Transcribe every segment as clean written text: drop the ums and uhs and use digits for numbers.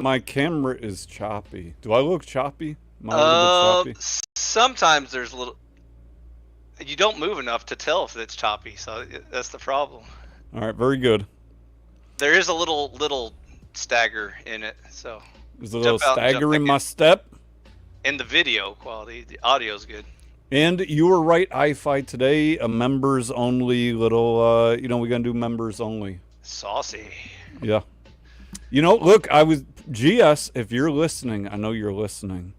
My camera is choppy. Do I look choppy? Am I a little bit choppy? Sometimes there's a little. You don't move enough to tell if it's choppy, so that's the problem. All right, very good. There is a little stagger in it, so There's a little jump out and jump stagger back in in. my step. In the video quality, the audio's good. And you were right, I-Fi today, a members only little, we're going to do members only. Saucy. Yeah. Look, I was, GS, if you're listening, I know you're listening.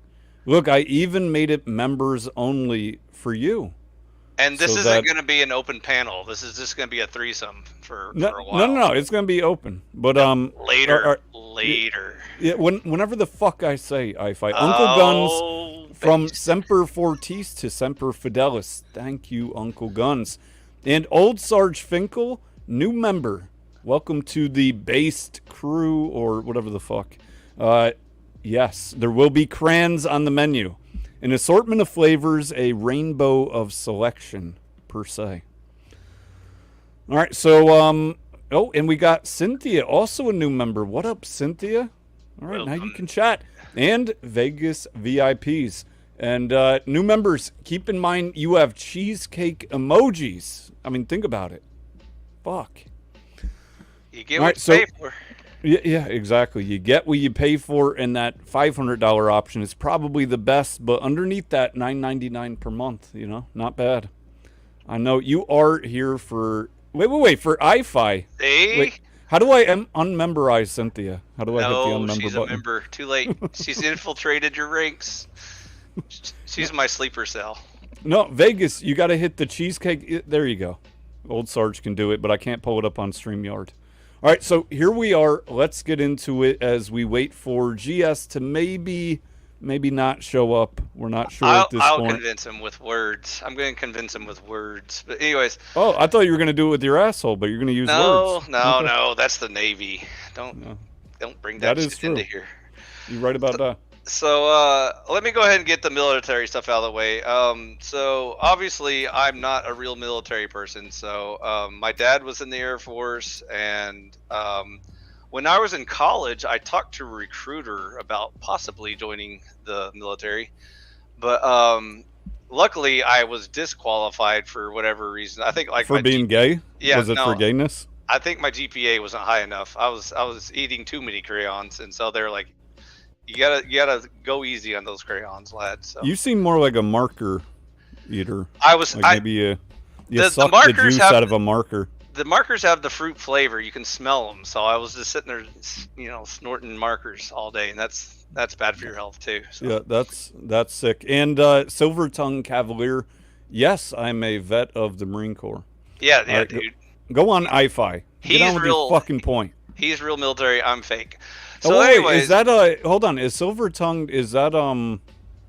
Look, I even made it members only for you. And this So isn't that, going to be an open panel. This is just going to be a threesome for no, a no, no, while. no, it's going to be open. But, Later, later. yeah, whenever the fuck I say I-Fi. Uncle Guns Oh, from based. Semper Fortis to Semper Fidelis. Thank you, Uncle Guns. And Old Sarge Finkel, new member. Welcome to the based crew or whatever the fuck. Yes, there will be crayons on the menu. An assortment of flavors, a rainbow of selection, per se. All right, so, oh, and we got Cynthia, also a new member. What up, Cynthia? All right, now you can chat. And Vegas VIPs. And new members, keep in mind you have cheesecake emojis. I mean, think about it. Fuck. You get what you pay for. Yeah, exactly. You get what you pay for, and that $500 option is probably the best. But underneath that, $9.99 per month. Not bad. I know you are here for. Wait, for I-Fi. Hey? Wait, how do I unmemberize Cynthia? How do I hit the No, unmember she's button? a member. Too late. She's infiltrated your ranks. She's my sleeper cell. No, Vegas, you got to hit the cheesecake. There you go. Old Sarge can do it, but I can't pull it up on StreamYard. All right, so here we are. Let's get into it as we wait for GS to maybe not show up. We're not sure at this I'll point. convince him with words. I'm going to convince him with words. But anyways. Oh, I thought you were going to do it with your asshole, but you're going to use words. No. That's the Navy. Don't bring that shit into here. You're right about that. So let me go ahead and get the military stuff out of the way. So obviously I'm not a real military person. So my dad was in the Air Force, and when I was in college, I talked to a recruiter about possibly joining the military, but luckily I was disqualified for whatever reason. I think for being gay. Yeah, was it for gayness? I think my GPA wasn't high enough. I was eating too many crayons, and so they're like, you gotta go easy on those crayons, lad. So you seem more like a marker eater. Maybe you suck the juice out of a marker. The markers have the fruit flavor. You can smell them. So I was just sitting there, snorting markers all day, and that's bad for your health too. So. Yeah, that's sick. And Silver Tongue Cavalier, yes, I'm a vet of the Marine Corps. Yeah, right, dude. Go on I-Fi. Get on with your fucking point. He's real military. I'm fake. So anyways, is that hold on? Is Silver Tongue? Is that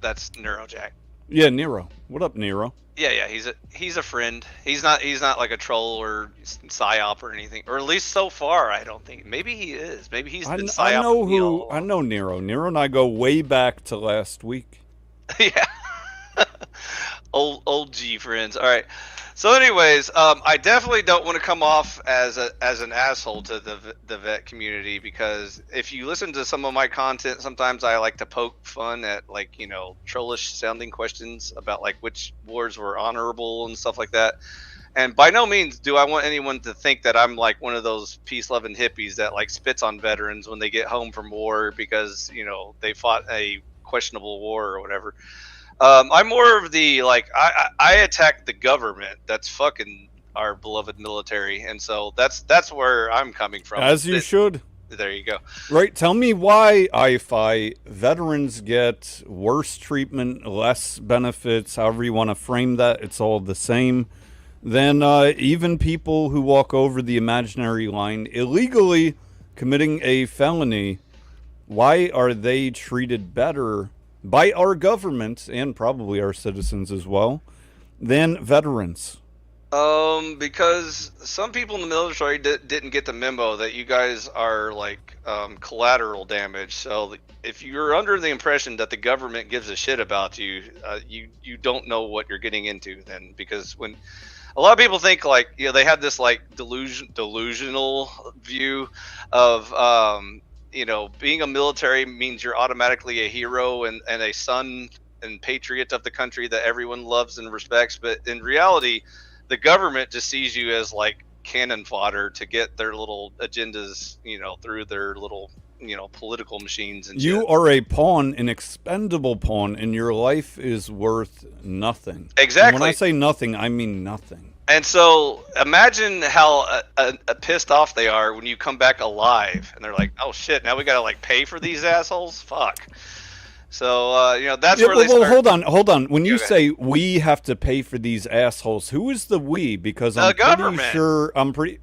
That's Neurojack. Yeah, Nero. What up, Nero? Yeah. He's a friend. He's not like a troll or psyop or anything. Or at least so far, I don't think. Maybe he is. Maybe he's been psyop. I know Nero. Nero and I go way back to last week. Yeah. old G friends. All right. So, anyways, I definitely don't want to come off as an asshole to the vet community, because if you listen to some of my content, sometimes I like to poke fun at trollish sounding questions about which wars were honorable and stuff like that. And by no means do I want anyone to think that I'm one of those peace-loving hippies that spits on veterans when they get home from war because they fought a questionable war or whatever. I'm more of the I attack the government that's fucking our beloved military, and so that's where I'm coming from. As you should. There you go. Right. Tell me why I-Fi veterans get worse treatment, less benefits, however you want to frame that. It's all the same. Than even people who walk over the imaginary line illegally committing a felony. Why are they treated better by our government, and probably our citizens as well, than veterans? Because some people in the military didn't get the memo that you guys are collateral damage. So if you're under the impression that the government gives a shit about you, you don't know what you're getting into then, because when a lot of people think they have this delusional view of being a military means you're automatically a hero and a son and patriot of the country that everyone loves and respects. But in reality, the government just sees you as like cannon fodder to get their little agendas, through their little, political machines and You shit. are a pawn, an expendable pawn, and your life is worth nothing. And when I Exactly. say nothing, I mean nothing. And so imagine how pissed off they are when you come back alive and they're like, oh shit, now we gotta like pay for these assholes? Fuck. So, that's Yeah, where they well, start. hold on. When you Okay. say we have to pay for these assholes, who is the we? Because The I'm pretty government. sure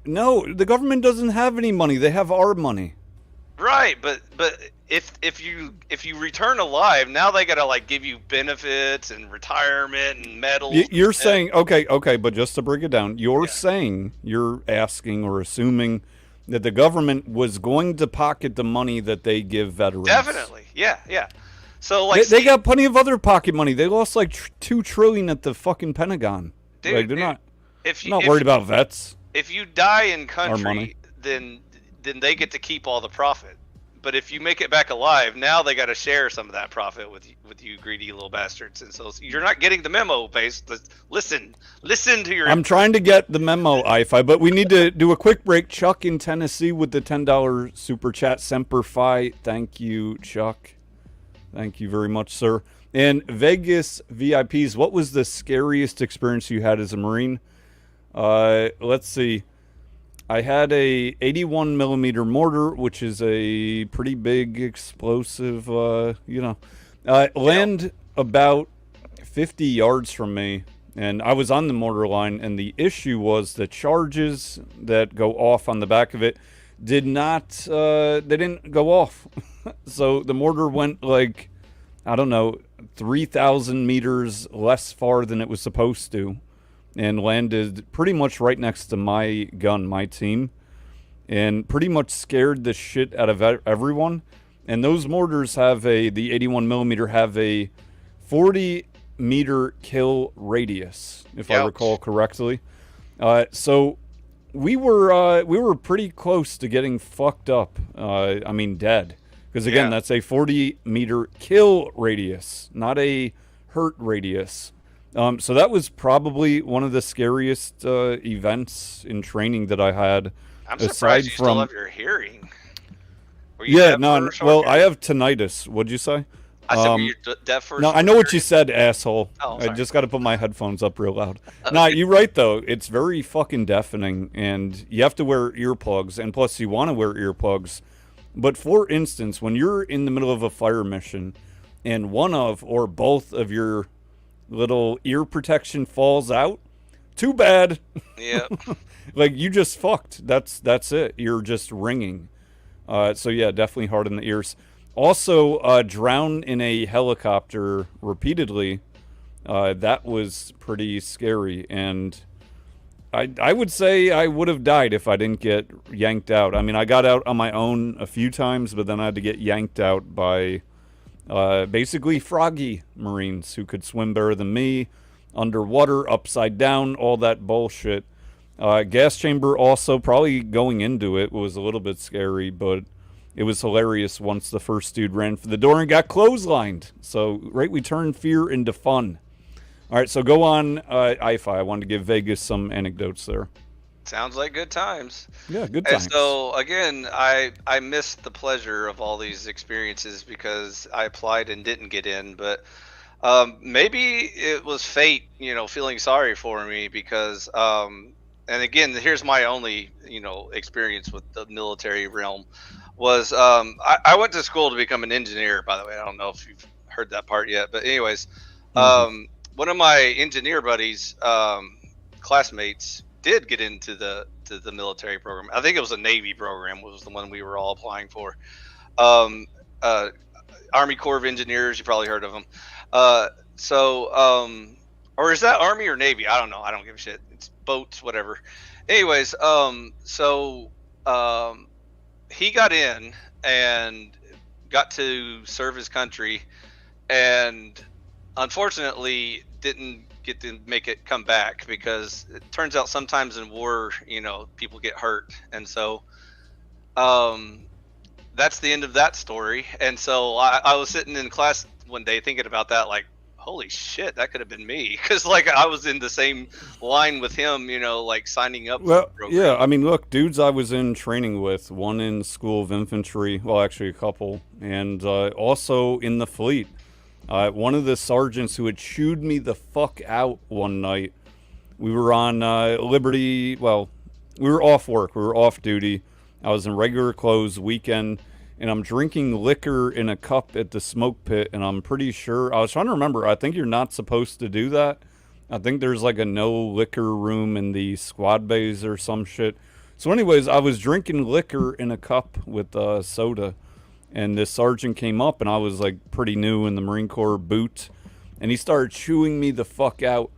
no, the government doesn't have any money. They have our money. Right, but if you return alive, now they gotta like give you benefits and retirement and medals. You're and, saying okay, but just to break it down, you're Yeah. saying you're asking or assuming that the government was going to pocket the money that they give veterans. Definitely, yeah. So They got plenty of other pocket money. They lost like $2 trillion at the fucking Pentagon. dude, Like they're dude, not if you not worried about vets. if you die in money. country, then they get to keep all the profit. But if you make it back alive, now they got to share some of that profit with you greedy little bastards. And so you're not getting the memo, base. Listen to your. I'm trying to get the memo, IFI, but we need to do a quick break. Chuck in Tennessee with the $10 super chat. Semper Fi. Thank you, Chuck. Thank you very much, sir. And Vegas VIPs, what was the scariest experience you had as a Marine? Let's see. I had a 81 millimeter mortar, which is a pretty big explosive, land about 50 yards from me. And I was on the mortar line, and the issue was the charges that go off on the back of it they didn't go off. So the mortar went like, I don't know, 3,000 meters less far than it was supposed to, and landed pretty much right next to my gun, my team, and pretty much scared the shit out of everyone. And those mortars the 81 millimeter have a 40 meter kill radius, if I recall correctly. So we were pretty close to getting fucked up. I mean, dead. Because again, that's a 40 meter kill radius, not a hurt radius. So that was probably one of the scariest events in training that I had. I'm surprised you still have your hearing. Yeah, no. Well, I have tinnitus. What'd you say? I said, were you deaf for? No, I know what you said, asshole. Oh, I just got to put my headphones up real loud. Nah, you're right though. It's very fucking deafening, and you have to wear earplugs. And plus, you want to wear earplugs. But for instance, when you're in the middle of a fire mission, and one of or both of your little ear protection falls out, too bad. Yeah. Like you just fucked. That's it. You're just ringing. So yeah, definitely hard in the ears. Also, drown in a helicopter repeatedly. That was pretty scary, and I would say I would have died if I didn't get yanked out. I mean, I got out on my own a few times, but then I had to get yanked out by basically froggy Marines who could swim better than me, underwater, upside down, all that bullshit. Gas chamber also, probably going into it was a little bit scary, but it was hilarious once the first dude ran for the door and got clotheslined. So, right, we turned fear into fun. All right, so go on, IFI. I wanted to give Vegas some anecdotes there. Sounds like good times. Yeah, good times. And so, again, I missed the pleasure of all these experiences because I applied and didn't get in. But maybe it was fate, feeling sorry for me because, and again, here's my only, experience with the military realm was I went to school to become an engineer, by the way. I don't know if you've heard that part yet. But anyways, one of my engineer buddies, classmates, did get into the military program. I think it was a Navy program was the one we were all applying for. Army Corps of Engineers, you probably heard of them. Or is that Army or Navy? I don't know. I don't give a shit. It's boats, whatever. Anyways, he got in and got to serve his country, and unfortunately didn't get to make it come back because it turns out sometimes in war, people get hurt. And so that's the end of that story. And so I was sitting in class one day thinking about that, like, holy shit, that could have been me, because like I was in the same line with him, like signing up for the Well, program. yeah, I mean, look, dudes I was in training with, one in School of Infantry, well, actually a couple, and also in the fleet. One of the sergeants who had chewed me the fuck out one night, we were on Liberty, well, we were off work, we were off duty. I was in regular clothes, weekend, and I'm drinking liquor in a cup at the smoke pit, and I'm pretty sure, I was trying to remember, I think you're not supposed to do that. I think there's like a no liquor room in the squad bays or some shit. So anyways, I was drinking liquor in a cup with soda, and this sergeant came up, and I was like pretty new in the Marine Corps boot, and he started chewing me the fuck out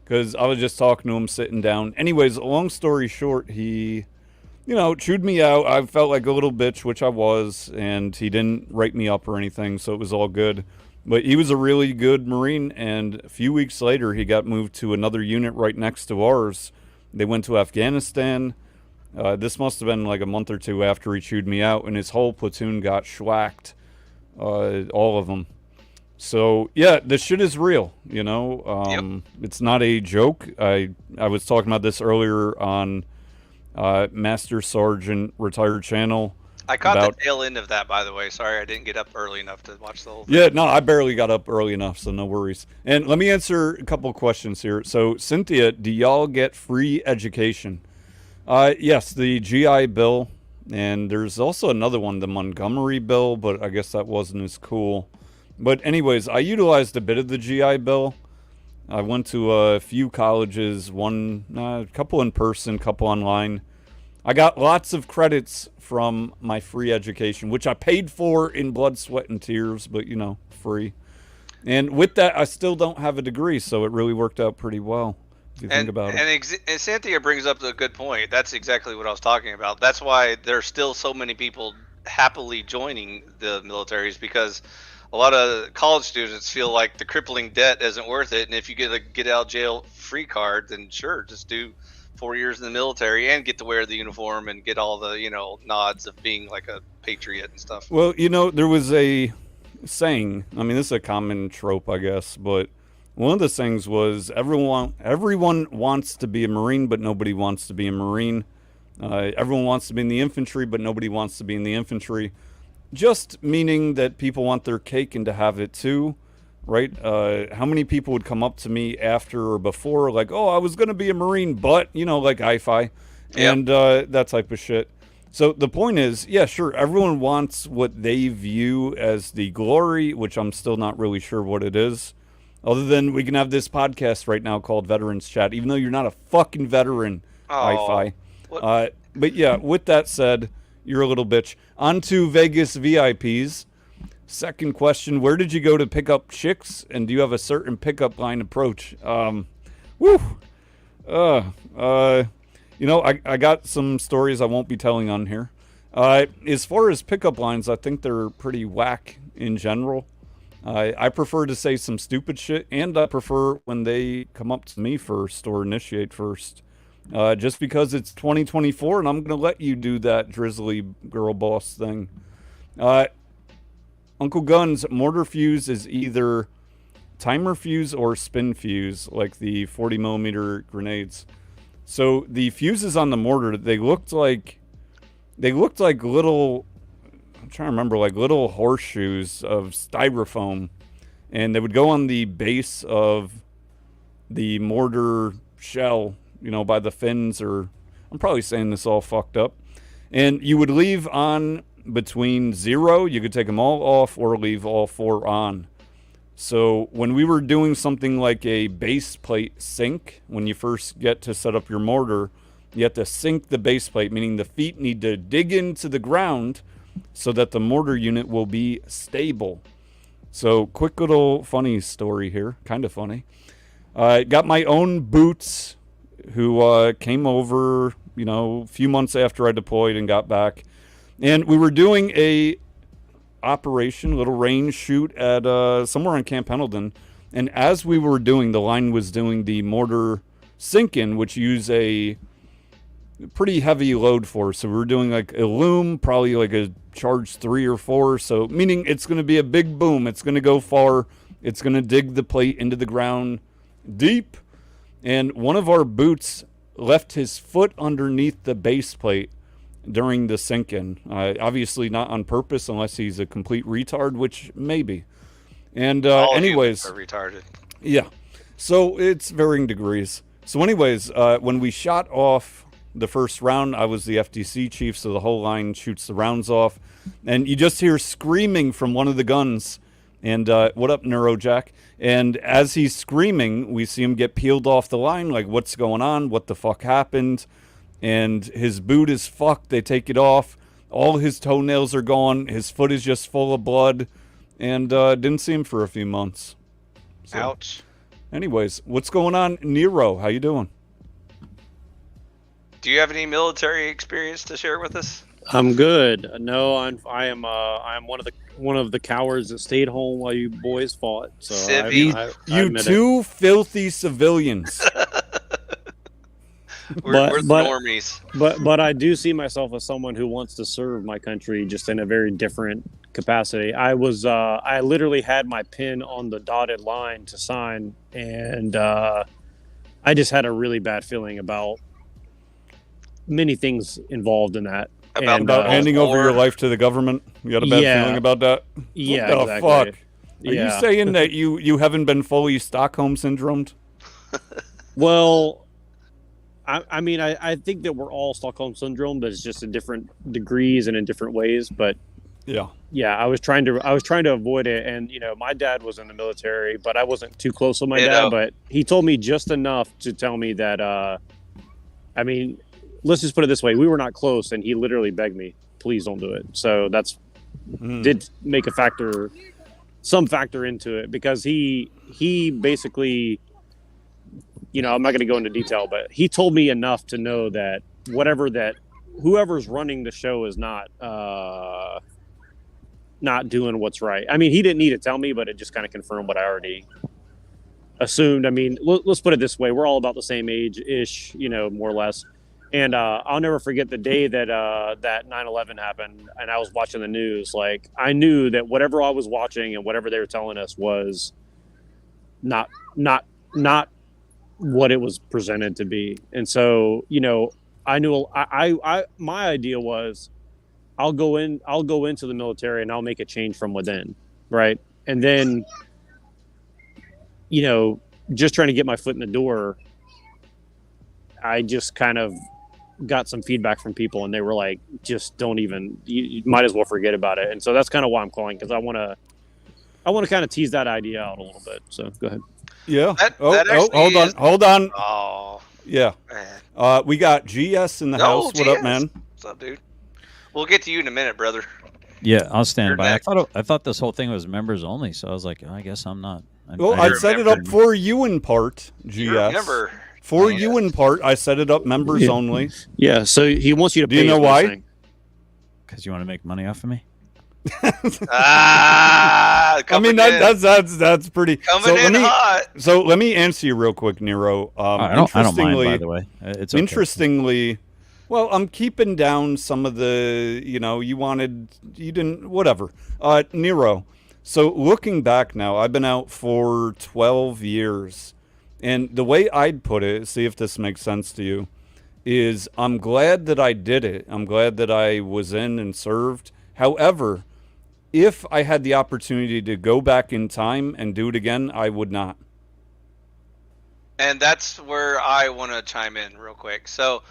because I was just talking to him sitting down. Anyways, long story short, he, chewed me out. I felt like a little bitch, which I was, and he didn't write me up or anything, so it was all good. But he was a really good Marine, and a few weeks later, he got moved to another unit right next to ours. They went to Afghanistan. This must have been like a month or two after he chewed me out, and his whole platoon got schwacked, all of them. So, yeah, this shit is real, Yep. It's not a joke. I was talking about this earlier on Master Sergeant Retired Channel. I caught About the tail end of that, by the way. Sorry, I didn't get up early enough to watch the whole thing. Yeah, no, I barely got up early enough, so no worries. And let me answer a couple of questions here. So, Cynthia, do y'all get free education? Yes, the GI Bill, and there's also another one, the Montgomery Bill, but I guess that wasn't as cool. But anyways, I utilized a bit of the GI Bill. I went to a few colleges, a couple in person, couple online. I got lots of credits from my free education, which I paid for in blood, sweat, and tears, but free. And with that, I still don't have a degree, so it really worked out pretty well, if you think about it. And Cynthia brings up a good point. That's exactly what I was talking about. That's why there's still so many people happily joining the militaries, because a lot of college students feel like the crippling debt isn't worth it, and if you get a get out of jail free card, then sure, just do 4 years in the military and get to wear the uniform and get all the nods of being like a patriot and stuff. Well, there was a saying. I mean, this is a common trope, I guess, but one of the sayings was everyone wants to be a Marine, but nobody wants to be a Marine. Everyone wants to be in the infantry, but nobody wants to be in the infantry. Just meaning that people want their cake and to have it too. Right? How many people would come up to me after or before, like, oh, I was going to be a Marine, but, like IFI and that type of shit. So the point is, yeah, sure, everyone wants what they view as the glory, which I'm still not really sure what it is. Other than we can have this podcast right now called Veterans Chat, even though you're not a fucking veteran, IFI. But yeah, with that said, you're a little bitch. On to Vegas VIPs. Second question, where did you go to pick up chicks, and do you have a certain pickup line approach? I got some stories I won't be telling on here. As far as pickup lines, I think they're pretty whack in general. I prefer to say some stupid shit, and I prefer when they come up to me first or initiate first. Just because it's 2024, and I'm going to let you do that drizzly girl boss thing. Uncle Guns, mortar fuse is either timer fuse or spin fuse, like the 40 millimeter grenades. So the fuses on the mortar, they looked like little, I'm trying to remember, like little horseshoes of styrofoam, and they would go on the base of the mortar shell, by the fins, or I'm probably saying this all fucked up. And you would leave on between 0, you could take them all off or leave all 4 on. So when we were doing something like a base plate sink, when you first get to set up your mortar, you have to sink the base plate, meaning the feet need to dig into the ground so that the mortar unit will be stable. So quick little funny story here, kind of funny. I got my own boots who came over, a few months after I deployed and got back. And we were doing a little range shoot at somewhere on Camp Pendleton. And as we were doing, the line was doing the mortar sink-in, which use a pretty heavy load force. So we were doing like a loom, probably like a charge 3 or 4. So meaning it's going to be a big boom. It's going to go far. It's going to dig the plate into the ground deep. And one of our boots left his foot underneath the base plate during the sink-in. Obviously not on purpose unless he's a complete retard, which maybe. And anyways, are retarded. Yeah. So it's varying degrees. So anyways, when we shot off the first round, I was the FDC chief, so the whole line shoots the rounds off. And you just hear screaming from one of the guns. And what up, Neurojack? And as he's screaming, we see him get peeled off the line. Like, what's going on? What the fuck happened? And his boot is fucked. They take it off. All his toenails are gone. His foot is just full of blood. And didn't see him for a few months. So, ouch. Anyways, what's going on, Nero? How you doing? Do you have any military experience to share with us? I'm good. No, I am one of the cowards that stayed home while you boys fought. So you two filthy civilians. we're normies. But I do see myself as someone who wants to serve my country, just in a very different capacity. I literally had my pin on the dotted line to sign, and I just had a really bad feeling about many things involved in that. About handing over your life to the government? You got a bad feeling about that? Yeah, what the exactly. fuck? Are you saying that you haven't been fully Stockholm syndromed? Well, I mean, I think that we're all Stockholm syndrome, but it's just in different degrees and in different ways. But yeah, I was trying to avoid it. And my dad was in the military, but I wasn't too close with my dad. But he told me just enough to tell me that. I mean, let's just put it this way: we were not close, and he literally begged me, "Please don't do it." So that's did make some factor into it, because he basically. I'm not going to go into detail, but he told me enough to know that whoever's running the show is not doing what's right. I mean, he didn't need to tell me, but it just kind of confirmed what I already assumed. I mean, let's put it this way. We're all about the same age-ish, more or less. And I'll never forget the day that 9/11 happened, and I was watching the news. Like, I knew that whatever I was watching and whatever they were telling us was not what it was presented to be. And so, I knew my idea was I'll go into the military and I'll make a change from within. Right. And then, just trying to get my foot in the door, I just kind of got some feedback from people, and they were like, just don't even, you might as well forget about it. And so that's kind of why I'm calling, because I want to kind of tease that idea out a little bit. So go ahead. Yeah. Hold on. Oh. Yeah. We got GS in the house. What up, man? What's up, dude? We'll get to you in a minute, brother. Yeah, I'll stand You're by. next. I thought this whole thing was members only, so I was like, I guess I'm not. I set it up for you in part, GS. For you in part, I set it up members only. Yeah, so he wants you to pay. Do you know why? Because you want to make money off of me? I mean, that's pretty. Coming in hot. So let me answer you real quick, Nero. I don't mind, by the way. It's okay. Interestingly, well, I'm keeping down some of the, you didn't, whatever. Nero. So looking back now, I've been out for 12 years. And the way I'd put it, see if this makes sense to you, is I'm glad that I did it. I'm glad that I was in and served. However, if I had the opportunity to go back in time and do it again, I would not. And that's where I want to chime in real quick. So,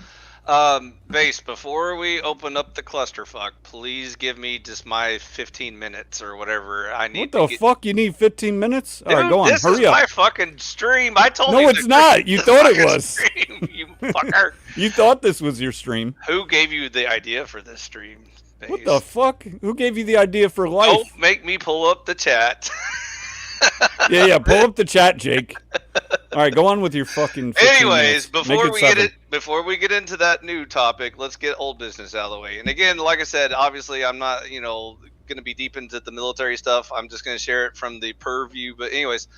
Base, before we open up the clusterfuck, please give me just my 15 minutes or whatever I need. What the fuck? You need 15 minutes? Dude, all right, go on. This Hurry is up. my fucking stream. I told you. No, it's not. You thought it was. Stream, you fucker. You thought this was your stream. Who gave you the idea for this stream? Base? What the fuck? Who gave you the idea for life? Don't make me pull up the chat. Yeah, pull up the chat, Jake. All right, go on with your fucking. Anyways, before minutes. before we get into that new topic, let's get old business out of the way. And again, like I said, obviously, I'm not, going to be deep into the military stuff. I'm just going to share it from the purview. But anyways,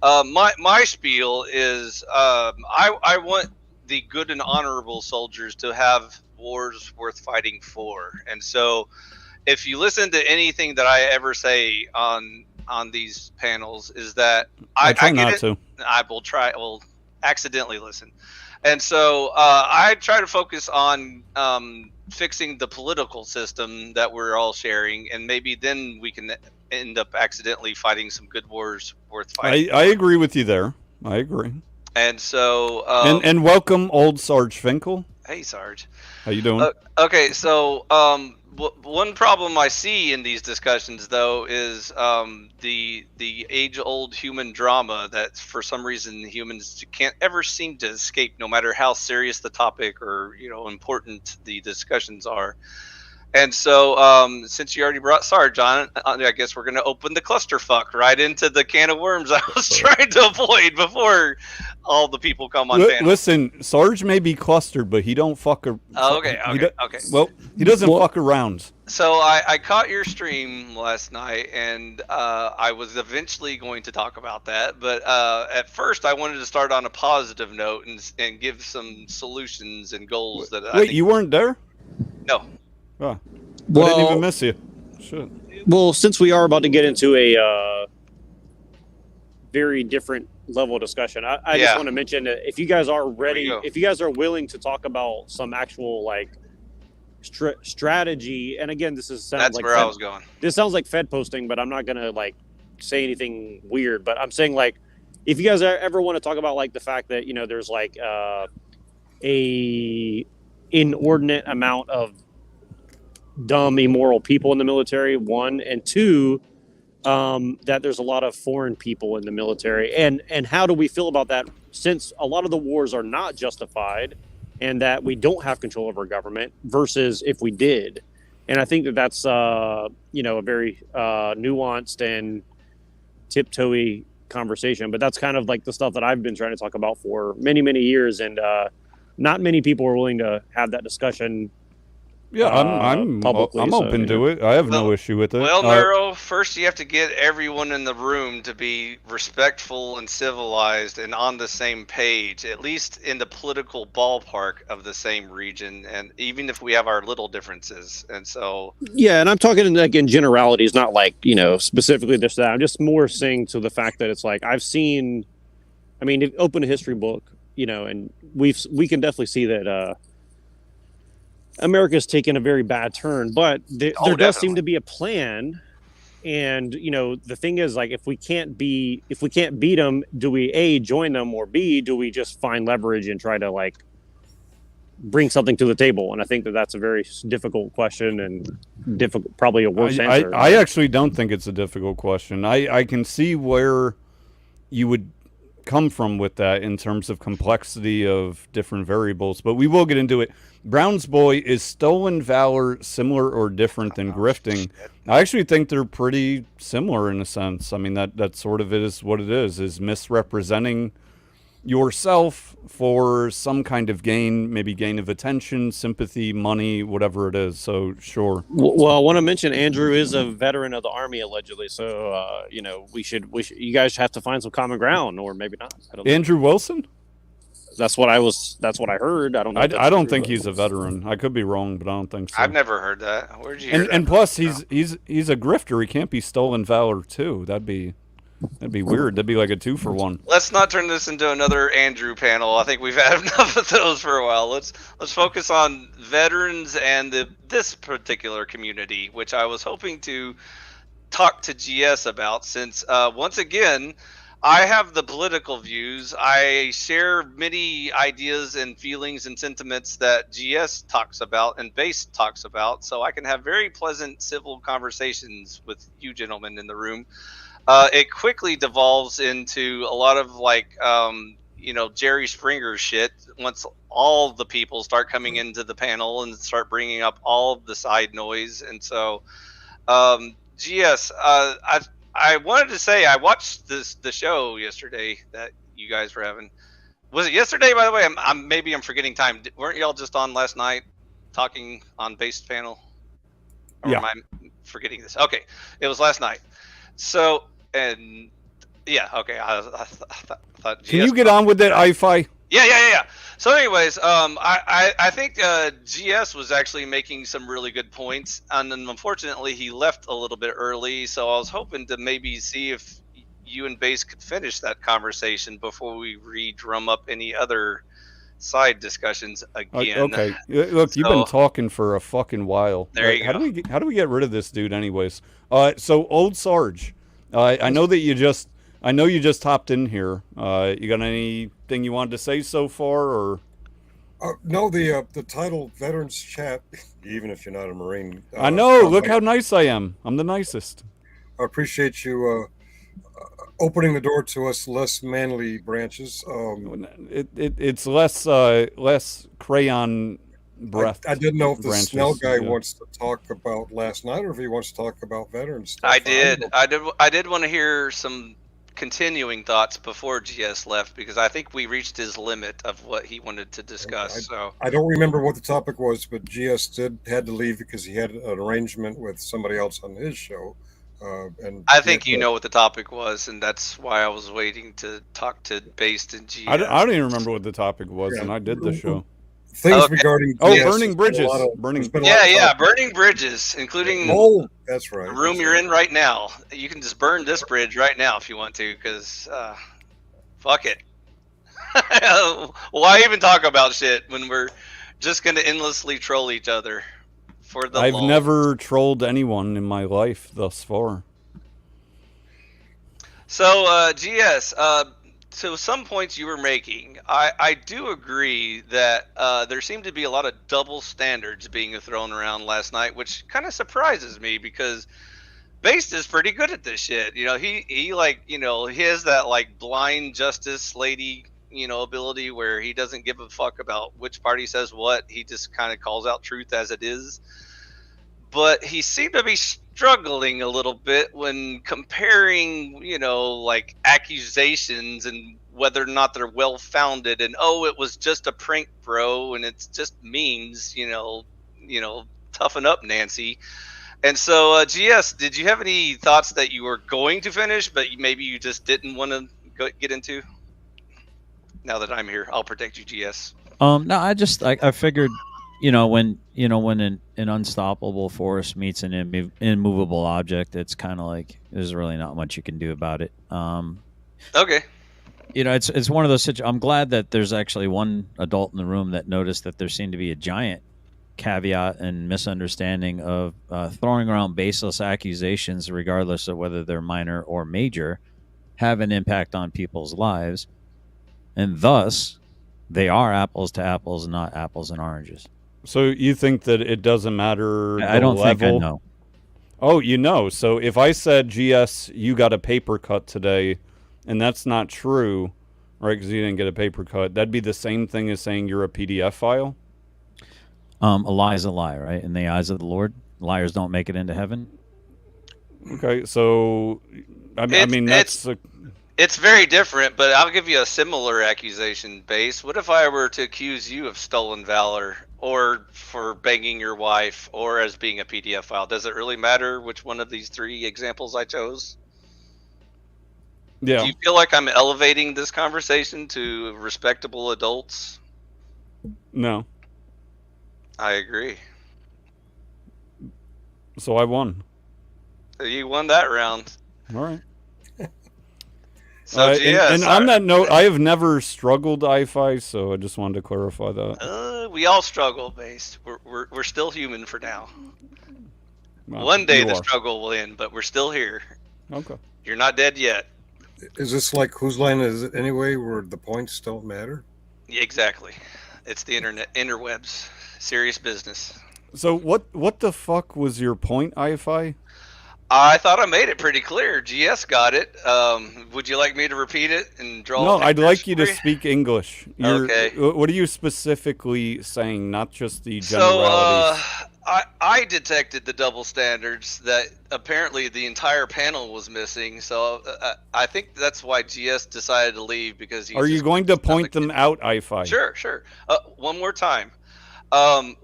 my spiel is, I want the good and honorable soldiers to have wars worth fighting for, and so. if you listen to anything that I ever say on these panels, is that I try not to. I will accidentally listen, and so I try to focus on fixing the political system that we're all sharing, and maybe then we can end up accidentally fighting some good wars worth fighting. I agree with you there. I agree. And so and welcome, old Sarge Finkel. Hey, Sarge. How you doing? Okay, so one problem I see in these discussions, though, is the age-old human drama that, for some reason, humans can't ever seem to escape, no matter how serious the topic or important the discussions are. And so, since you already brought Sarge on, I guess we're going to open the clusterfuck right into the can of worms I was trying to avoid before all the people come on panel. Listen, Sarge may be clustered, but he don't fuck around. Okay. Well, he doesn't fuck around. So I caught your stream last night, and I was eventually going to talk about that. But at first, I wanted to start on a positive note and give some solutions and goals that I think... you weren't there? No. Oh, I didn't even miss you. Shit. Well, since we are about to get into a very different level of discussion, I just want to mention that if you guys are ready, if you guys are willing to talk about some actual strategy, and again, this sounds like I was going. This sounds like Fed posting, but I'm not gonna say anything weird. But I'm saying if you guys ever want to talk about the fact that there's a inordinate amount of dumb, immoral people in the military, one, and two, that there's a lot of foreign people in the military, and how do we feel about that, since a lot of the wars are not justified and that we don't have control over government versus if we did. And I think that's a very nuanced and tiptoey conversation, but that's kind of the stuff that I've been trying to talk about for many years, and not many people are willing to have that discussion. Yeah, I'm open to it. I have no issue with it. Well, Neuro, first you have to get everyone in the room to be respectful and civilized and on the same page, at least in the political ballpark of the same region, and even if we have our little differences. And so... Yeah, and I'm talking in generalities, not specifically this, that. I'm just more saying to the fact that it's I've seen... open a history book, and we can definitely see that... America's taken a very bad turn, but there does seem to be a plan. And the thing is, if we can't beat them, do we join them, or B, do we just find leverage and try to bring something to the table? And I think that's a very difficult question, and probably a worse answer. I actually don't think it's a difficult question. I can see where you would come from with that in terms of complexity of different variables, but we will get into it. Brown's boy, is stolen valor similar or different than grifting? I actually think they're pretty similar in a sense. That sort of is what it is misrepresenting yourself for some kind of gain, maybe gain of attention, sympathy, money, whatever it is. So sure. Well, I want to mention Andrew is a veteran of the Army allegedly. So we should you guys have to find some common ground, or maybe not. I don't know. Andrew Wilson? That's what I heard. I don't know. I don't think he's a veteran. I could be wrong, but I don't think so. I've never heard that. Where'd you hear that? And plus, he's a grifter. He can't be stolen valor too. That'd be weird. That'd be like a 2-for-1. Let's not turn this into another Andrew panel. I think we've had enough of those for a while. Let's focus on veterans and this particular community, which I was hoping to talk to GS about, since once again, I have the political views. I share many ideas and feelings and sentiments that GS talks about and Base talks about, so I can have very pleasant civil conversations with you gentlemen in the room. It quickly devolves into a lot of Jerry Springer shit once all the people start coming into the panel and start bringing up all of the side noise. And so, GS, I wanted to say I watched the show yesterday that you guys were having. Was it yesterday, by the way? I'm forgetting time. Weren't y'all just on last night talking on Base panel? Or yeah. Am I forgetting this? Okay, it was last night. So, and yeah, okay. I thought. Can you get on with that, I-Fi? Yeah. So, anyways, I think GS was actually making some really good points, and then unfortunately he left a little bit early. So I was hoping to maybe see if you and Base could finish that conversation before we re-drum up any other side discussions again. Okay, look, you've been So talking for a fucking while. there you How go. do we get rid of this dude, anyways? So old Sarge, I know that I know you just hopped in here. You got anything you wanted to say so far, or? No, the title Veterans Chat, even if you're not a Marine. I know. Look how nice I am. I'm the nicest. I appreciate you opening the door to us less manly branches. It's less crayon breath. I didn't know if the branches, Snell guy yeah. wants to talk about last night or if he wants to talk about veterans stuff. I did want to hear some continuing thoughts before GS left, because I think we reached his limit of what he wanted to discuss. I don't remember what the topic had to leave because he had an arrangement with somebody else on his show. And I think you know what the topic was, and that's why I was waiting to talk to Based and GS. I don't even remember what the topic was, and I did the show. Things regarding burning bridges. Burning bridges, including that's right. the room you're in right now. You can just burn this bridge right now if you want to, because fuck it. Why even talk about shit when we're just gonna endlessly troll each other for the I've lulz? never trolled anyone in my life thus far. So GS, so some points you were making, I do agree that there seemed to be a lot of double standards being thrown around last night, which kind of surprises me because Based is pretty good at this shit. You know, he like, you know, he has that like blind justice lady, you know, ability where he doesn't give a fuck about which party says what. He just kind of calls out truth as it is. But he seemed to be struggling a little bit when comparing, you know, like accusations and whether or not they're well founded, and it was just a prank, bro, and it's just memes, you know, toughen up, Nancy. And so, GS, did you have any thoughts that you were going to finish, but maybe you just didn't want to get into? Now that I'm here, I'll protect you, GS. No, I figured, when an unstoppable force meets an immovable object, it's kind of like there's really not much you can do about it. Okay. It's one of those situations. I'm glad that there's actually one adult in the room that noticed that there seemed to be a giant caveat and misunderstanding of throwing around baseless accusations, regardless of whether they're minor or major, have an impact on people's lives, and thus they are apples to apples, not apples and oranges. So you think that it doesn't matter? I don't think I know. Oh, so if I said, GS, you got a paper cut today, and that's not true, right, because you didn't get a paper cut, that'd be the same thing as saying you're a PDF file? A lie is a lie, right? In the eyes of the Lord, liars don't make it into heaven. Okay, so I mean that's it's very different, but I'll give you a similar accusation, Base. What if I were to accuse you of stolen valor, or for banging your wife, or as being a PDF file? Does it really matter which one of these three examples I chose? Yeah. Do you feel like I'm elevating this conversation to respectable adults? No. I agree. So I won. You won that round. All right. So and on that note, I have never struggled IFI, so I just wanted to clarify that. We all struggle, Based. We're still human for now. Well, one day the struggle will end, but we're still here. Okay. You're not dead yet. Is this like whose line is it anyway, where the points don't matter? Exactly. It's the interwebs. Serious business. So what the fuck was your point, IFI? I thought I made it pretty clear. GS got it. Would you like me to repeat it and draw? No, I'd like you to speak English. Okay. What are you specifically saying? Not just the generalities. So I detected the double standards that apparently the entire panel was missing. So I think that's why GS decided to leave, because are you going to point them out, IFI? Sure. One more time.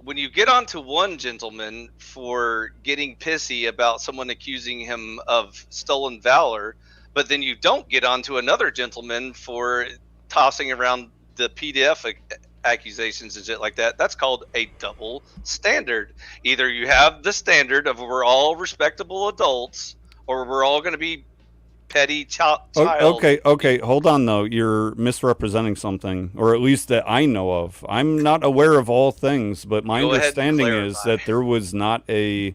When you get onto one gentleman for getting pissy about someone accusing him of stolen valor, but then you don't get onto another gentleman for tossing around the PDF accusations and shit like that, that's called a double standard. Either you have the standard of we're all respectable adults, or we're all going to be petty child. Okay. Hold on, though. You're misrepresenting something, or at least that I know of. I'm not aware of all things, but my understanding is that there was not a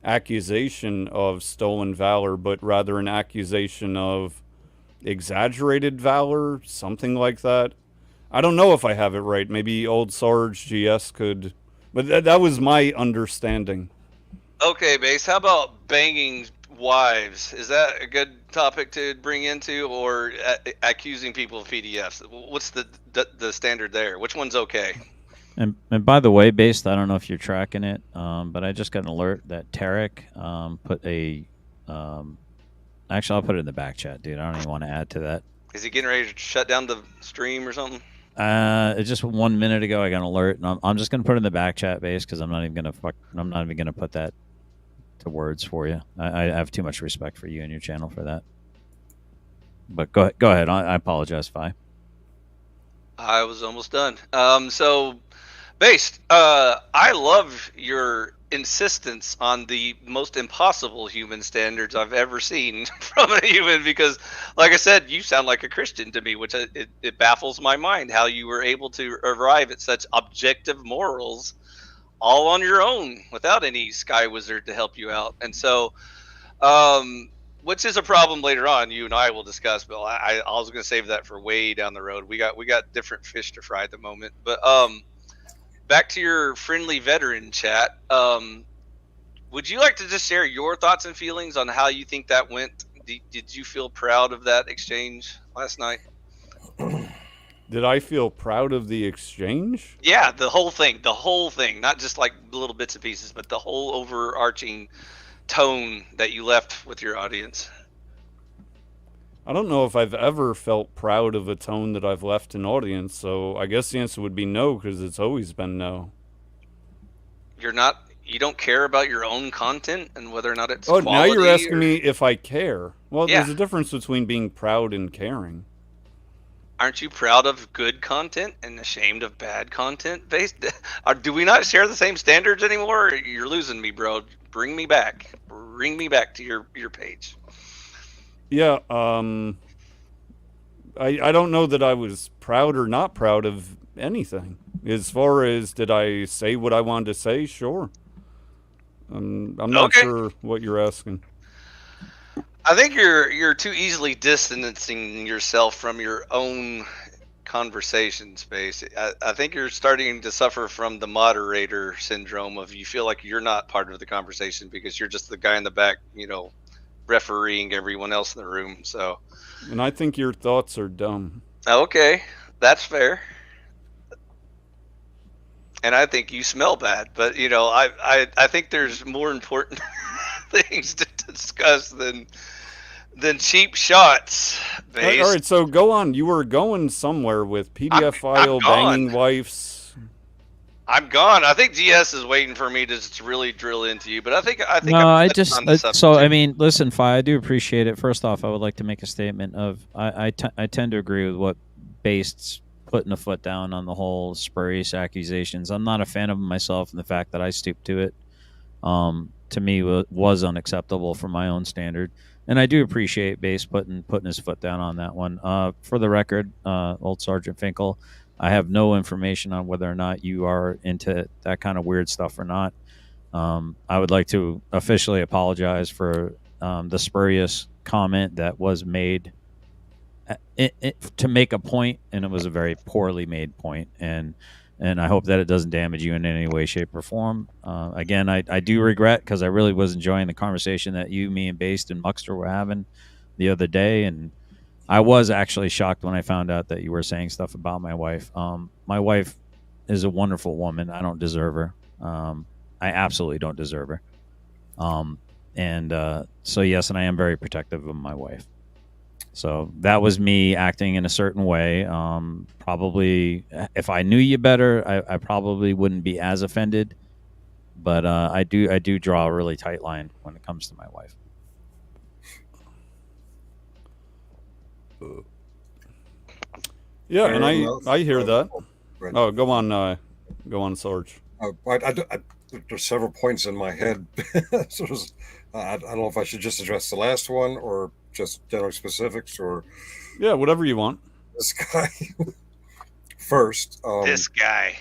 accusation of stolen valor, but rather an accusation of exaggerated valor, something like that. I don't know if I have it right. Maybe old Sarge GS could, but that was my understanding. Okay, Base. How about banging wives? Is that a good topic to bring into, or accusing people of PDFs? What's the standard there? Which one's okay? And by the way, Based, I don't know if you're tracking it, but I just got an alert that Tarek put a. Actually, I'll put it in the back chat, dude. I don't even want to add to that. Is he getting ready to shut down the stream or something? It's just 1 minute ago I got an alert, and I'm just gonna put it in the back chat, Base, because I'm not even gonna put that to words for you. I have too much respect for you and your channel for that. But go ahead. I apologize, Fi. I was almost done. So, Based, I love your insistence on the most impossible human standards I've ever seen from a human, because, like I said, you sound like a Christian to me, which it baffles my mind how you were able to arrive at such objective morals all on your own without any sky wizard to help you out. And so, which is a problem later on you and I will discuss, but I was going to save that for way down the road. We got different fish to fry at the moment. But back to your friendly veteran chat. Would you like to just share your thoughts and feelings on how you think that went? Did you feel proud of that exchange last night? Did I feel proud of the exchange? Yeah, the whole thing, not just like little bits and pieces, but the whole overarching tone that you left with your audience. I don't know if I've ever felt proud of a tone that I've left an audience, so I guess the answer would be no, because it's always been no. You don't care about your own content and whether or not it's quality? Now you're asking me if I care. Well, yeah. There's a difference between being proud and caring. Aren't you proud of good content and ashamed of bad content? Do we not share the same standards anymore? You're losing me, bro. Bring me back to your page. Yeah, I don't know that I was proud or not proud of anything. As far as did I say what I wanted to say? Sure. I'm not sure what you're asking. I think you're too easily distancing yourself from your own conversation space. I think you're starting to suffer from the moderator syndrome of you feel like you're not part of the conversation because you're just the guy in the back, refereeing everyone else in the room. So, and I think your thoughts are dumb. Okay, that's fair. And I think you smell bad, but I think there's more important things to discuss than cheap shots. All right, so go on. You were going somewhere with PDF file, banging wives. I'm gone. I think GS is waiting for me to just really drill into you, but I think I mean, listen, Fi, I do appreciate it. First off, I would like to make a statement of I tend to agree with what Based's putting a foot down on the whole spurious accusations. I'm not a fan of them myself, and the fact that I stooped to it, to me, was unacceptable for my own standard. And I do appreciate Base putting his foot down on that one. For the record, old Sergeant Finkel, I have no information on whether or not you are into that kind of weird stuff or not. I would like to officially apologize for the spurious comment that was made to make a point, and it was a very poorly made point. And I hope that it doesn't damage you in any way, shape, or form. Again, I do regret, because I really was enjoying the conversation that you, me, and Based and Muxter were having the other day, and I was actually shocked when I found out that you were saying stuff about my wife. My wife is a wonderful woman. I don't deserve her. I absolutely don't deserve her. So yes, and I am very protective of my wife. So that was me acting in a certain way. Probably, if I knew you better, I probably wouldn't be as offended. But I do draw a really tight line when it comes to my wife. Yeah, and I hear that. Right. Oh, go on, Sarge. There's several points in my head. So I don't know if I should just address the last one or just general specifics or. Yeah, whatever you want. This guy first. This guy.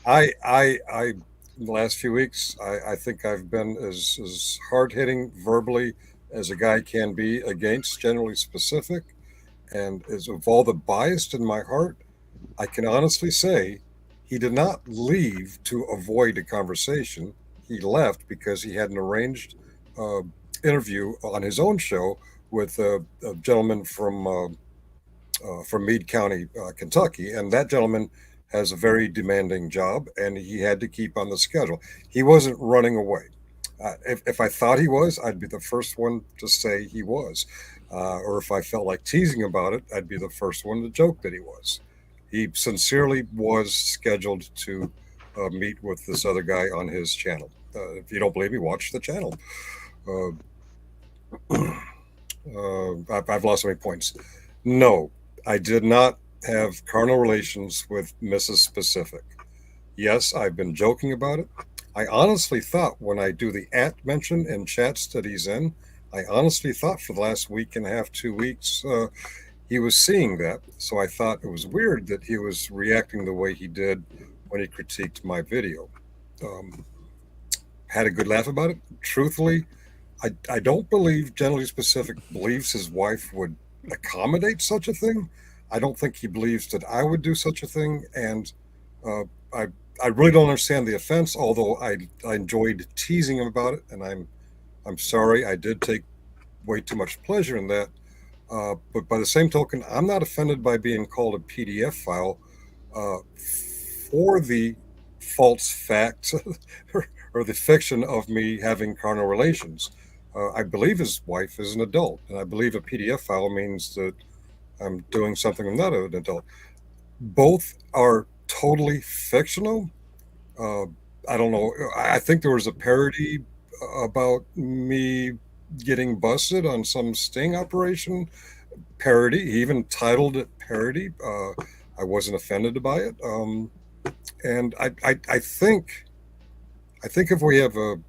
In the last few weeks, I think I've been as hard hitting verbally as a guy can be against generally specific, and as of all the bias in my heart, I can honestly say he did not leave to avoid a conversation. He left because he had an arranged interview on his own show with a gentleman from Meade County, Kentucky, and that gentleman has a very demanding job, and he had to keep on the schedule. He wasn't running away. If I thought he was, I'd be the first one to say he was. Or if I felt like teasing about it, I'd be the first one to joke that he was. He sincerely was scheduled to meet with this other guy on his channel. If you don't believe me, watch the channel. I've lost so many points. No, I did not have carnal relations with Mrs. Specific. Yes, I've been joking about it. I honestly thought when I do the mention in chats that he's in, I honestly thought for the last week and a half, 2 weeks, he was seeing that. So I thought it was weird that he was reacting the way he did when he critiqued my video. Had a good laugh about it. Truthfully, I don't believe Generally Specific believes his wife would accommodate such a thing. I don't think he believes that I would do such a thing, and I really don't understand the offense. Although I enjoyed teasing him about it, and I'm sorry I did take way too much pleasure in that. But by the same token, I'm not offended by being called a PDF file for the false fact or the fiction of me having carnal relations. I believe his wife is an adult, and I believe a PDF file means that I'm doing something I'm not an adult. Both are totally fictional. I don't know. I think there was a parody about me getting busted on some sting operation. Parody. He even titled it parody. I wasn't offended by it. And I think if we have a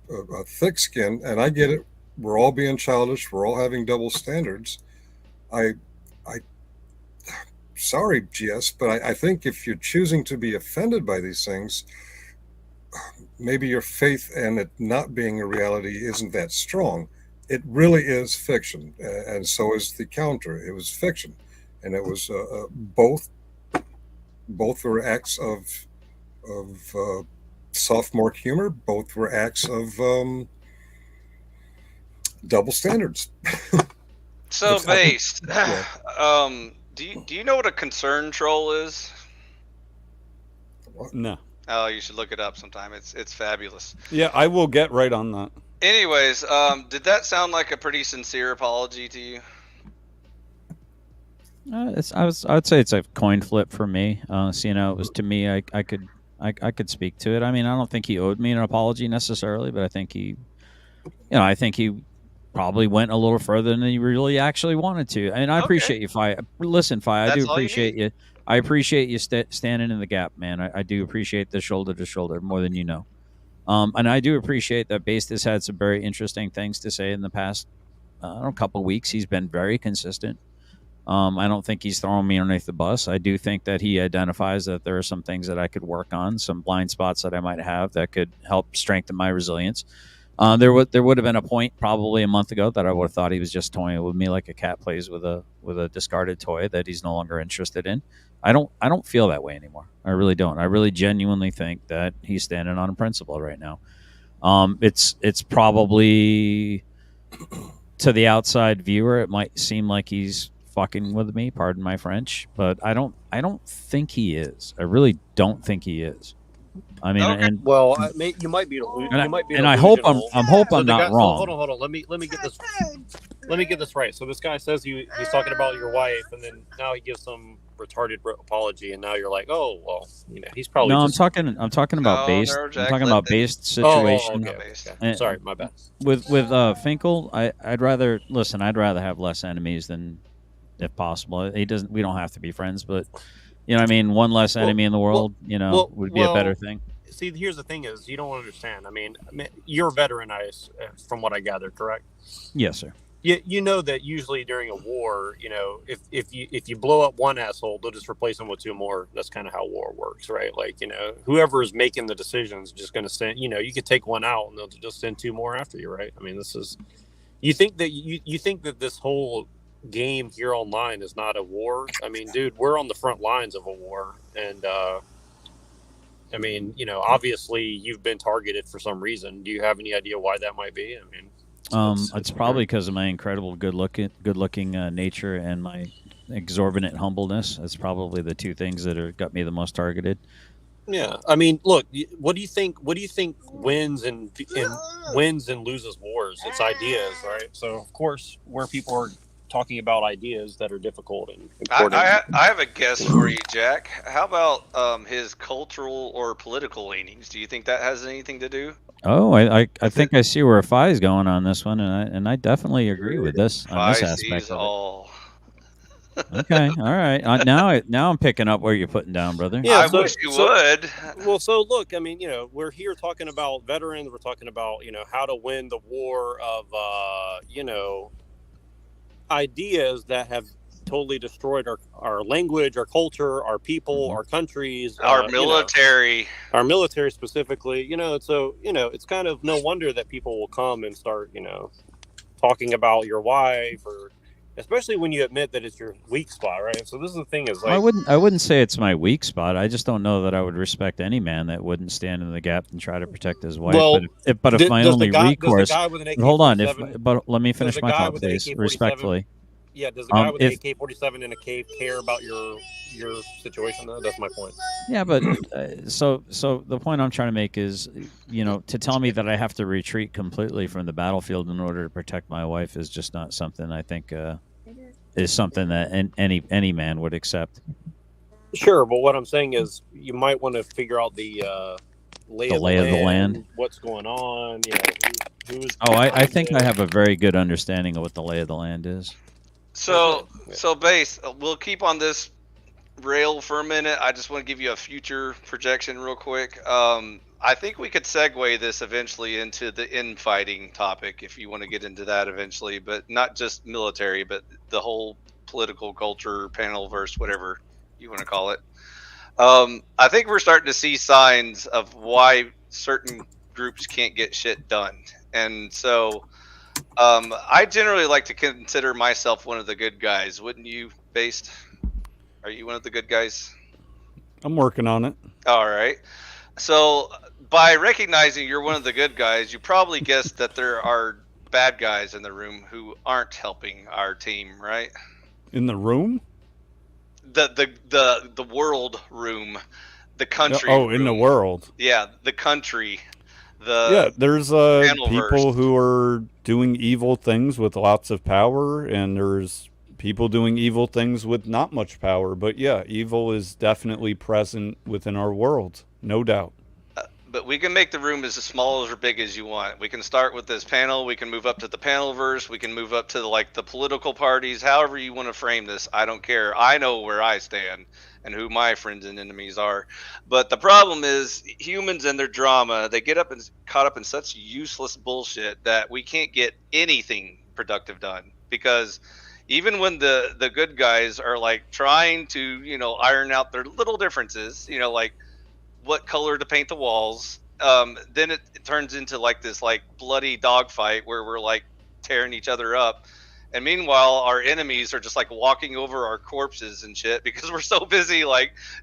thick skin, and I get it, we're all being childish, we're all having double standards. Sorry, GS, but I think if you're choosing to be offended by these things, maybe your faith in it not being a reality isn't that strong. It really is fiction, and so is the counter. It was fiction, and it was both were acts of sophomore humor. Both were acts of double standards. So based. Yeah. Do you know what a concern troll is? No. Oh, you should look it up sometime. It's fabulous. Yeah, I will get right on that. Anyways, did that sound like a pretty sincere apology to you? I would say it's a coin flip for me. Seeing how it was to me, I could speak to it. I mean, I don't think he owed me an apology necessarily, but I think he probably went a little further than he really actually wanted to. And I appreciate you, Fi. Listen, Fi, I do appreciate you. I appreciate you standing in the gap, man. I do appreciate the shoulder to shoulder more than you know. And I do appreciate that Based has had some very interesting things to say in the past couple of weeks. He's been very consistent. I don't think he's throwing me underneath the bus. I do think that he identifies that there are some things that I could work on, some blind spots that I might have that could help strengthen my resilience. There would have been a point probably a month ago that I would have thought he was just toying with me like a cat plays with a discarded toy that he's no longer interested in. I don't feel that way anymore. I really don't. I really genuinely think that he's standing on a principle right now. It's probably to the outside viewer, it might seem like he's fucking with me, pardon my French, but I don't think he is. I really don't think he is. I mean, okay. You might be. I hope I'm not wrong. Hold on. Let me get this. Let me get this right. So this guy says he's talking about your wife, and then now he gives some retarded apology, and now you're like, oh well, he's probably. No, I'm talking about Based. I'm talking about Based situation. Okay. Sorry, my bad. With Finkel, I'd rather have less enemies than, if possible. We don't have to be friends, but You know what I mean? One less enemy in the world, would be a better thing. See, here's the thing is you don't understand. I mean, you're a veteran, from what I gather, correct? Yes, sir. You know that usually during a war, if you blow up one asshole, they'll just replace them with two more. That's kind of how war works, right? Like, whoever is making the decisions is just going to send, you could take one out and they'll just send two more after you, right? I mean, you think that this whole game here online is not a war? I mean, dude, we're on the front lines of a war, and I mean, obviously you've been targeted for some reason. Do you have any idea why that might be? I mean, it's probably because of my incredible good looking nature and my exorbitant humbleness. That's probably the two things that got me the most targeted. Yeah, I mean, look, what do you think wins and loses wars? It's ideas, right? So of course, where people are talking about ideas that are difficult and important. I have a guess for you, Jack. How about his cultural or political leanings? Do you think that has anything to do? Oh, I think I see where Phi is going on this one, and I definitely agree with this on this aspect of it. Okay, all right. Now I'm picking up where you're putting down, brother. Yeah, I wish you would. Well, so look, I mean, we're here talking about veterans. We're talking about how to win the war of ideas that have totally destroyed our language, our culture, our people, our countries, our military, our military specifically. So it's kind of no wonder that people will come and start talking about your wife, or especially when you admit that it's your weak spot, right? So this is the thing is, like, I wouldn't say it's my weak spot. I just don't know that I would respect any man that wouldn't stand in the gap and try to protect his wife. Well, but if my only recourse, hold on, but let me finish my thought, please, respectfully. Yeah, does the guy with an AK-47 in a cave care about your situation, though? That's my point. Yeah, but so the point I'm trying to make is, to tell me that I have to retreat completely from the battlefield in order to protect my wife is just not something I think is something that any man would accept. Sure, but what I'm saying is you might want to figure out the lay of the land, what's going on. Who's I think I have a very good understanding of what the lay of the land is. So Base, we'll keep on this rail for a minute. I just want to give you a future projection real quick. I think we could segue this eventually into the infighting topic if you want to get into that eventually, but not just military, but the whole political culture, panelverse, whatever you want to call it. I think we're starting to see signs of why certain groups can't get shit done. And so I generally like to consider myself one of the good guys. Wouldn't you, Based? Are you one of the good guys? I'm working on it. All right. So by recognizing you're one of the good guys, you probably guessed that there are bad guys in the room who aren't helping our team, right? In the room? The world room, the country. Oh, room. In the world. Yeah, the country. There's people who are doing evil things with lots of power, and there's people doing evil things with not much power. But yeah, evil is definitely present within our world, no doubt. But we can make the room as small or big as you want. We can start with this panel. We can move up to the panelverse. We can move up to the political parties. However you want to frame this, I don't care. I know where I stand and who my friends and enemies are. But the problem is humans and their drama, they get caught up in such useless bullshit that we can't get anything productive done. Because even when the good guys are trying to, iron out their little differences, like what color to paint the walls, then it turns into this bloody dogfight where we're tearing each other up. And meanwhile, our enemies are just walking over our corpses and shit because we're so busy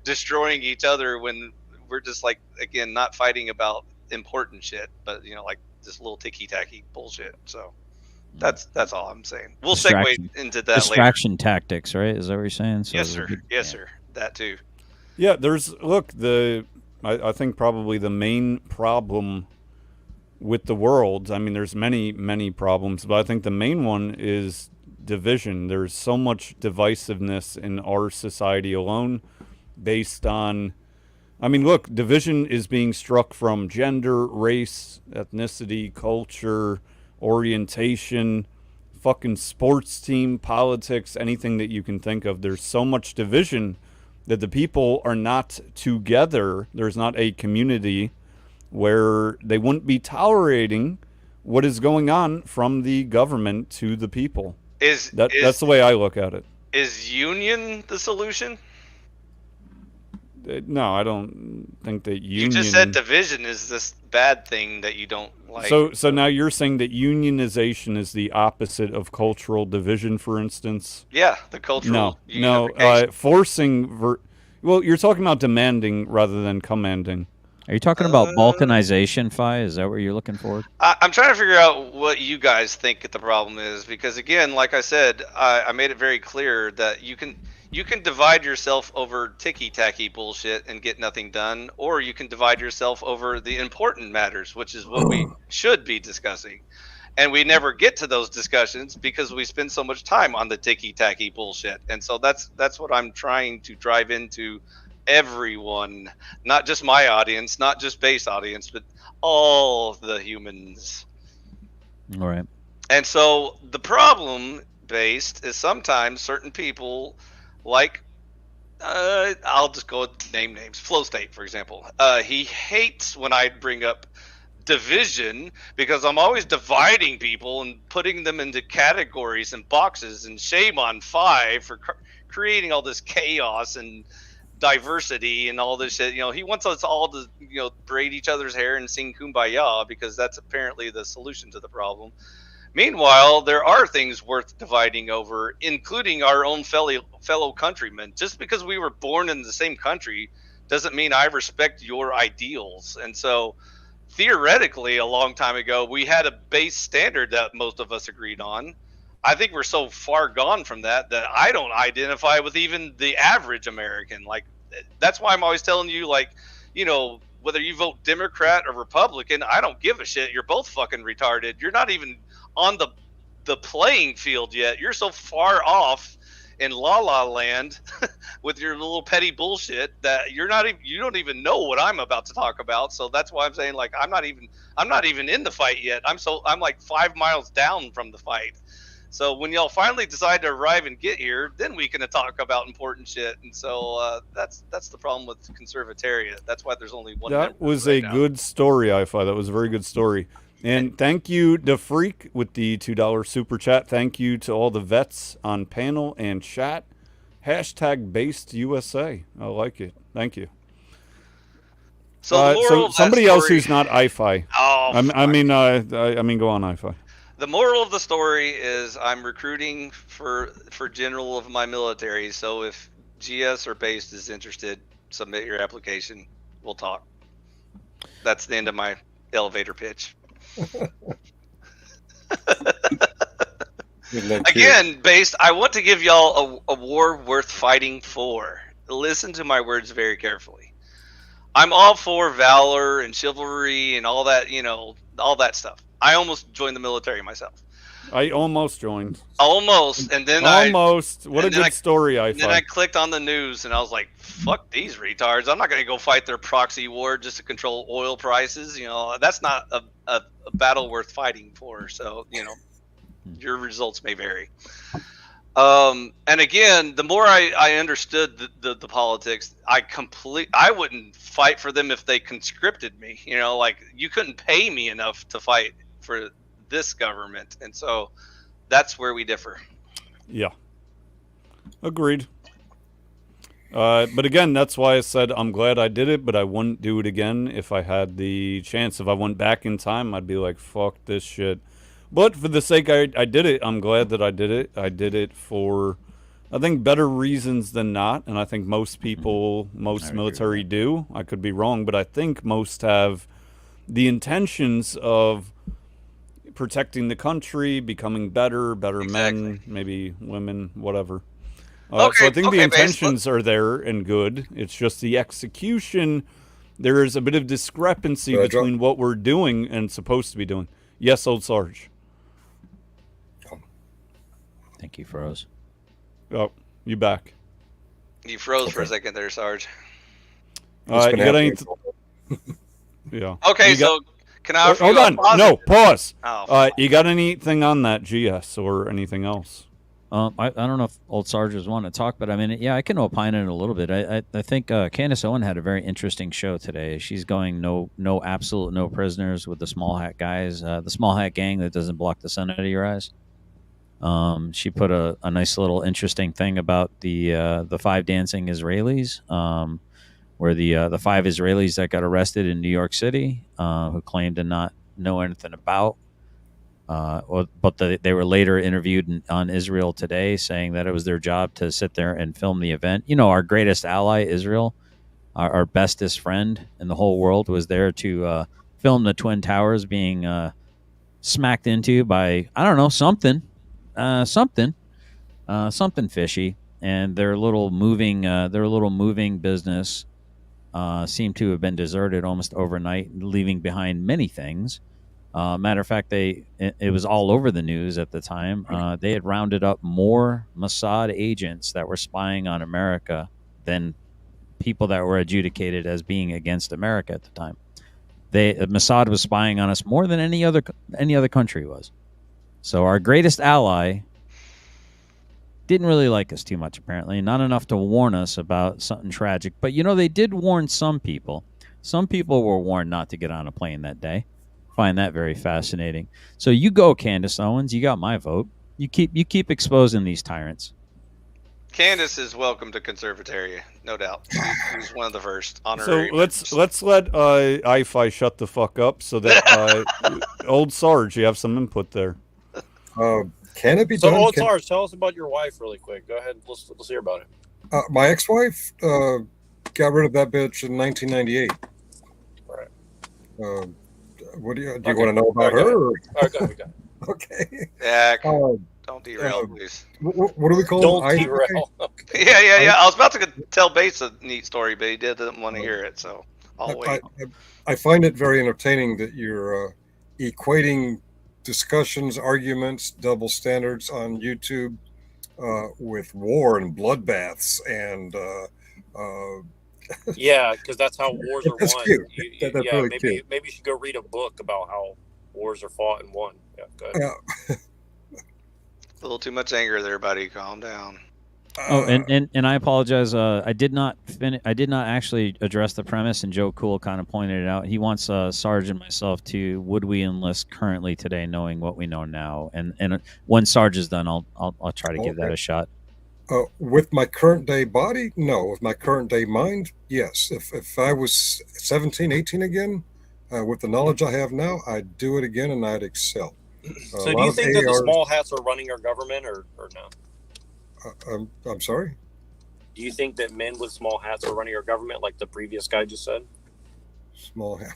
destroying each other when we're just again, not fighting about important shit, but this little ticky-tacky bullshit. So that's all I'm saying. We'll segue into that distraction later. Tactics, right? Is that what you're saying? So yes, sir. Yes, sir. That too. Yeah, I think probably the main problem with the world, I mean, there's many, many problems, but I think the main one is division. There's so much divisiveness in our society alone based on, division is being struck from gender, race, ethnicity, culture, orientation, fucking sports team, politics, anything that you can think of. There's so much division that the people are not together. There's not a community where they wouldn't be tolerating what is going on from the government to the people. That's the way I look at it. Is union the solution? No, I don't think that union... You just said division is this bad thing that you don't like. So now you're saying that unionization is the opposite of cultural division, for instance? Yeah, the cultural forcing... Well, you're talking about demanding rather than commanding. Are you talking about balkanization, Fi? Is that what you're looking for? I'm trying to figure out what you guys think the problem is, because again, like I said, I made it very clear that you can divide yourself over ticky-tacky bullshit and get nothing done, or you can divide yourself over the important matters, which is what we should be discussing. And we never get to those discussions because we spend so much time on the ticky-tacky bullshit. And so that's what I'm trying to drive into everyone, not just my audience, not just base audience, but all the humans. All right. And so the problem based is sometimes certain people, like I'll just go name names. Flow State, for example. He hates when I bring up division because I'm always dividing people and putting them into categories and boxes, and shame on Five for creating all this chaos and diversity and all this shit. He wants us all to braid each other's hair and sing Kumbaya because that's apparently the solution to the problem. Meanwhile, there are things worth dividing over, including our own fellow countrymen. Just because we were born in the same country doesn't mean I respect your ideals. And so theoretically, a long time ago, we had a base standard that most of us agreed on. I think we're so far gone from that I don't identify with even the average American. Like, that's why I'm always telling you, like, whether you vote Democrat or Republican, I don't give a shit. You're both fucking retarded. You're not even on the playing field yet. You're so far off in La La Land with your little petty bullshit that you don't even know what I'm about to talk about. So that's why I'm saying, like, I'm not even in the fight yet. I'm like 5 miles down from the fight. So when y'all finally decide to arrive and get here, then we can talk about important shit. And so that's the problem with conservatariat. That's why there's only one. That was a good story, Ifi. That was a very good story. And thank you, the Freak, with the $2 super chat. Thank you to all the vets on panel and chat. Hashtag based USA. I like it. Thank you. So somebody else who's not Ifi. Oh, I mean, go on, Ifi. The moral of the story is I'm recruiting for general of my military. So if GS or Based is interested, submit your application. We'll talk. That's the end of my elevator pitch. Again, Based, I want to give y'all a war worth fighting for. Listen to my words very carefully. I'm all for valor and chivalry and all that, all that stuff. I almost joined the military myself. I almost joined. Almost, and then What a good story I found. Then I clicked on the news, and I was like, fuck these retards. I'm not going to go fight their proxy war just to control oil prices. That's not a battle worth fighting for. So, your results may vary. And again, the more I understood the politics, I wouldn't fight for them if they conscripted me. Like, you couldn't pay me enough to fight for this government, and so that's where we differ. Yeah, agreed. But again, that's why I said I'm glad I did it, but I wouldn't do it again if I had the chance. If I went back in time, I'd be like, fuck this shit. But for the sake I did it, I'm glad that I did it. I did it for, I think, better reasons than not. And I think most people, most military do. I could be wrong, but I think most have the intentions of protecting the country, becoming better men, maybe women, whatever. So I think the intentions are there and good. It's just the execution. There is a bit of discrepancy between what we're doing and supposed to be doing. Yes, Old Sarge. Think you froze. Oh, you back. You froze for a second there, Sarge. You got any... Yeah. Okay, can I offer hold on. No, pause. Oh, you got anything on that GS or anything else? I don't know if old Sargers want to talk, but I mean, yeah, I can opine in it a little bit. I think Candace Owen had a very interesting show today. She's going absolute no prisoners with the small hat guys, the small hat gang that doesn't block the sun out of your eyes. She put a nice little interesting thing about the 5 dancing Israelis, where the 5 Israelis that got arrested in New York City, who claimed to not know anything about. But they were later interviewed on Israel Today, saying that it was their job to sit there and film the event. You know, our greatest ally, Israel, our bestest friend in the whole world, was there to film the Twin Towers being smacked into by, I don't know, something fishy, and their little moving business seemed to have been deserted almost overnight, leaving behind many things. Matter of fact, it was all over the news at the time. They had rounded up more Mossad agents that were spying on America than people that were adjudicated as being against America at the time. Mossad was spying on us more than any other country was. So our greatest ally didn't really like us too much, apparently. Not enough to warn us about something tragic. But, you know, they did warn some people. Some people were warned not to get on a plane that day. Find that very fascinating. So you go, Candace Owens. You got my vote. You keep exposing these tyrants. Candace is welcome to Conservatoria, no doubt. She's one of the first honorary. So let's let I-Fi shut the fuck up so that old Sarge, you have some input there. Can it be so done? Old Sarge, tell us about your wife really quick. Go ahead. Let's hear about it. My ex-wife got rid of that bitch in 1998. Right. What do you want to know about her? All right, go ahead. Okay. Yeah, don't derail, please. What do we call Don't it? derail. Yeah. I was about to tell Bates a neat story, but he didn't want to hear it, so I'll wait. I find it very entertaining that you're equating discussions, arguments, double standards on YouTube with war and bloodbaths and yeah, because that's how wars are that's won. Cute. That's really cute. Maybe you should go read a book about how wars are fought and won. Yeah, go ahead. A little too much anger there, buddy. Calm down. And I apologize. I did not actually address the premise, and Joe Cool kind of pointed it out. He wants Sarge and myself to would we enlist currently today, knowing what we know now. And when Sarge is done, I'll try to give that a shot. With my current day body, no. With my current day mind, yes. If I was 17, 18 again, with the knowledge I have now, I'd do it again and I'd excel. So do you think that the small hats are running our government or no? I'm sorry? Do you think that men with small hats are running our government like the previous guy just said? Small hat.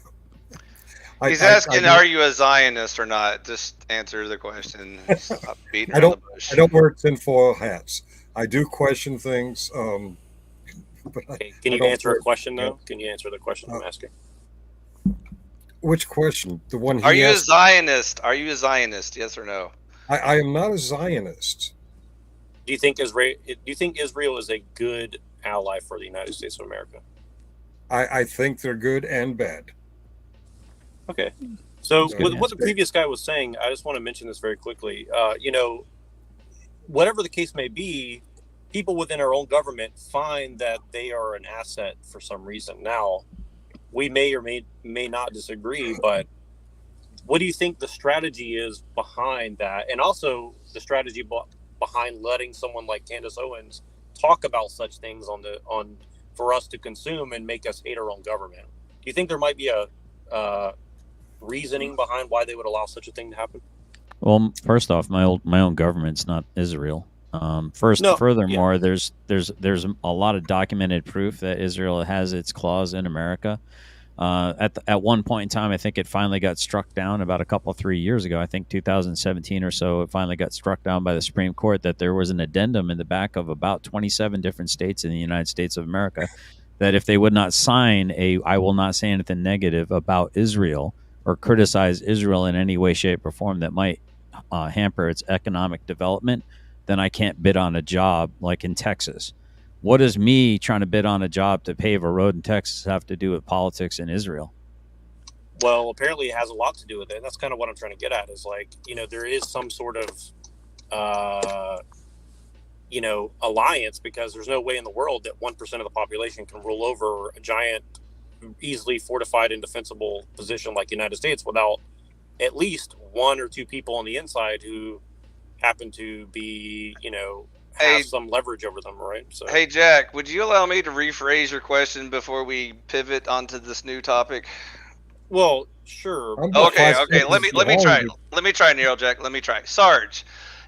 He's asking, are you a Zionist or not? Just answer the question. Stop beating around the bush. I don't wear tinfoil hats. I do question things. But can you answer a question, though? Can you answer the question I'm asking? Which question? The one he Are you asked? a Zionist? Are you a Zionist? Yes or no? I am not a Zionist. Do you think Israel is a good ally for the United States of America? I think they're good and bad. Okay. So what the previous guy was saying, I just want to mention this very quickly. Whatever the case may be, people within our own government find that they are an asset for some reason. Now, we may or may not disagree, but what do you think the strategy is behind that? And also the strategy behind letting someone like Candace Owens talk about such things for us to consume and make us hate our own government? Do you think there might be a reasoning behind why they would allow such a thing to happen? Well, first off, my own government's not Israel. Furthermore, there's a lot of documented proof that Israel has its claws in America. At one point in time, I think it finally got struck down about 3 years ago. I think 2017 or so, it finally got struck down by the Supreme Court that there was an addendum in the back of about 27 different states in the United States of America that if they would not sign I will not say anything negative about Israel or criticize Israel in any way, shape, or form that might hamper its economic development, then I can't bid on a job like in Texas. What does me trying to bid on a job to pave a road in Texas have to do with politics in Israel? Well, apparently it has a lot to do with it. And that's kind of what I'm trying to get at is there is some sort of alliance, because there's no way in the world that 1% of the population can rule over a giant, easily fortified and defensible position like the United States without at least one or two people on the inside who happen to be, have some leverage over them, right? So, hey, Jack, would you allow me to rephrase your question before we pivot onto this new topic? Well, sure. Okay. Let me try. Let me try, Nero Jack. Let me try. Sarge,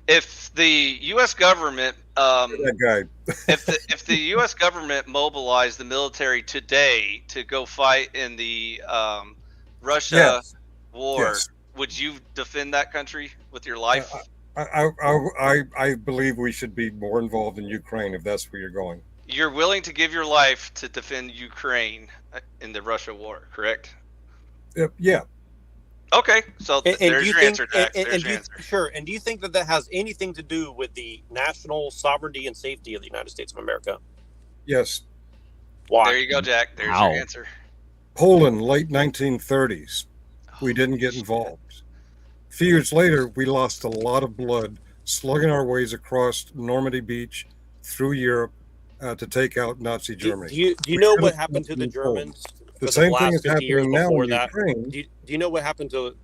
if the U.S. government, if the U.S. government mobilized the military today to go fight in the Russia war, would you defend that country with your life? I believe we should be more involved in Ukraine if that's where you're going. You're willing to give your life to defend Ukraine in the Russia war, correct? Yeah. Okay, so there's your answer, Jack. Sure. And do you think that has anything to do with the national sovereignty and safety of the United States of America? Yes. Why? There you go, Jack. There's your answer. Poland, late 1930s. We didn't get involved. A few years later, we lost a lot of blood slugging our ways across Normandy Beach through Europe to take out Nazi Germany. Do you know what happened to the Germans? The same thing is happening now in Ukraine. Do you know what happened to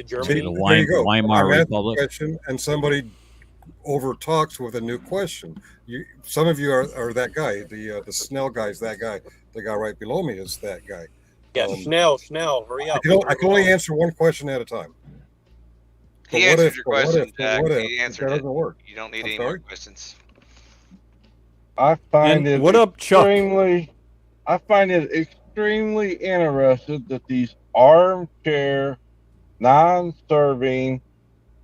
Germany? The Weimar Republic. Question, and somebody over talks with a new question. Some of you are that guy. The Snell guy is that guy. The guy right below me is that guy. Yeah, Snell, hurry up. I can only answer one question at a time. He answered your question, Jack. He answered it. Doesn't work. You don't need any more questions. I find it extremely interesting that these armchair, non-serving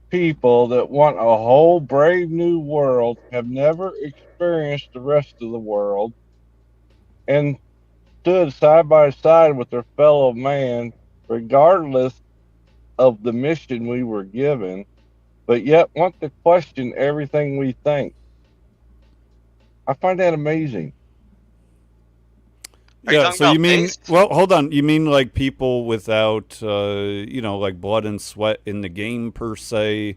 people that want a whole brave new world have never experienced the rest of the world and stood side by side with their fellow man, regardless of the mission we were given, but yet want to question everything we think. I find that amazing. Yeah, so you mean, well, hold on. You mean like people without, like blood and sweat in the game per se,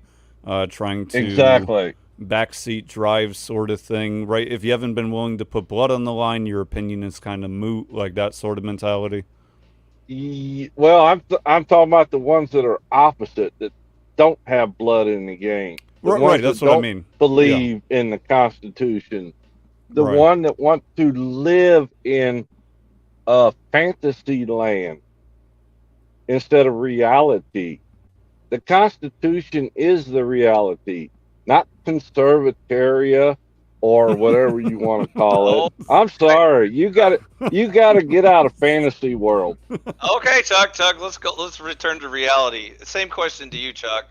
trying to exactly backseat drive sort of thing, right? If you haven't been willing to put blood on the line, your opinion is kind of moot, like that sort of mentality. Well, I'm talking about the ones that are opposite, that don't have blood in the game. Right, that's what I mean. Believe in the Constitution. The one that wants to live in a fantasy land instead of reality. The Constitution is the reality, not conservatoria or whatever you want to call it. I'm sorry, you got to get out of fantasy world. Okay, Chuck, let's return to reality. Same question to you, Chuck.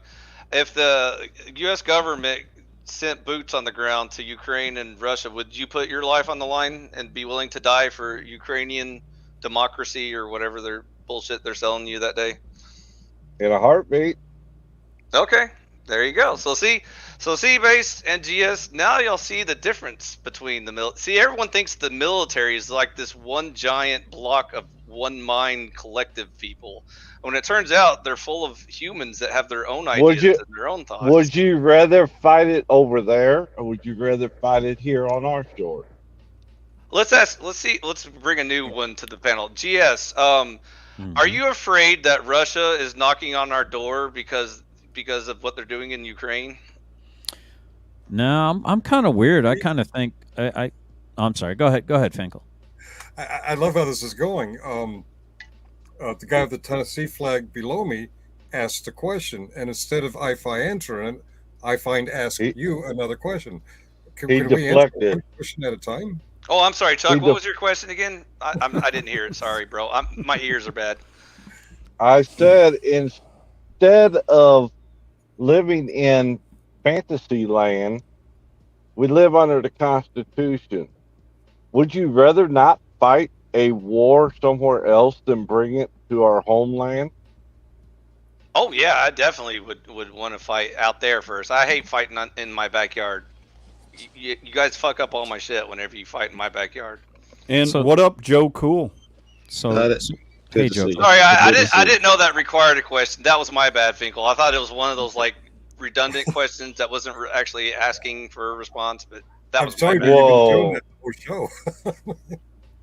If the U.S. government sent boots on the ground to Ukraine and Russia, would you put your life on the line and be willing to die for Ukrainian democracy or whatever their bullshit they're selling you that day? In a heartbeat. Okay, there you go. So see, Base and GS, now y'all see the difference between the military. See, everyone thinks the military is like this one giant block of one mind collective people, when it turns out they're full of humans that have their own ideas and their own thoughts. Would you rather fight it over there, or would you rather fight it here on our shore? Let's bring a new one to the panel. GS, are you afraid that Russia is knocking on our door because of what they're doing in Ukraine? No, I'm kind of weird. I kind of think I'm sorry. Go ahead, Finkel. I love how this is going. The guy with the Tennessee flag below me asked a question, and instead of I-Fi answering it, I-Fi asked you another question. Can we answer one question at a time? Oh, I'm sorry, Chuck. What was your question again? I didn't hear it. Sorry, bro. My ears are bad. I said instead of living in fantasy land, we live under the Constitution. Would you rather not fight a war somewhere else than bring it to our homeland? Oh yeah, I definitely would want to fight out there first. I hate fighting in my backyard. You guys fuck up all my shit whenever you fight in my backyard. And what up, Joe Cool? Hey, Joe. Sorry, I didn't know that required a question. That was my bad, Finkel. I thought it was one of those like redundant questions that wasn't actually asking for a response. But I'm sorry, man. you've been doing that the whole show.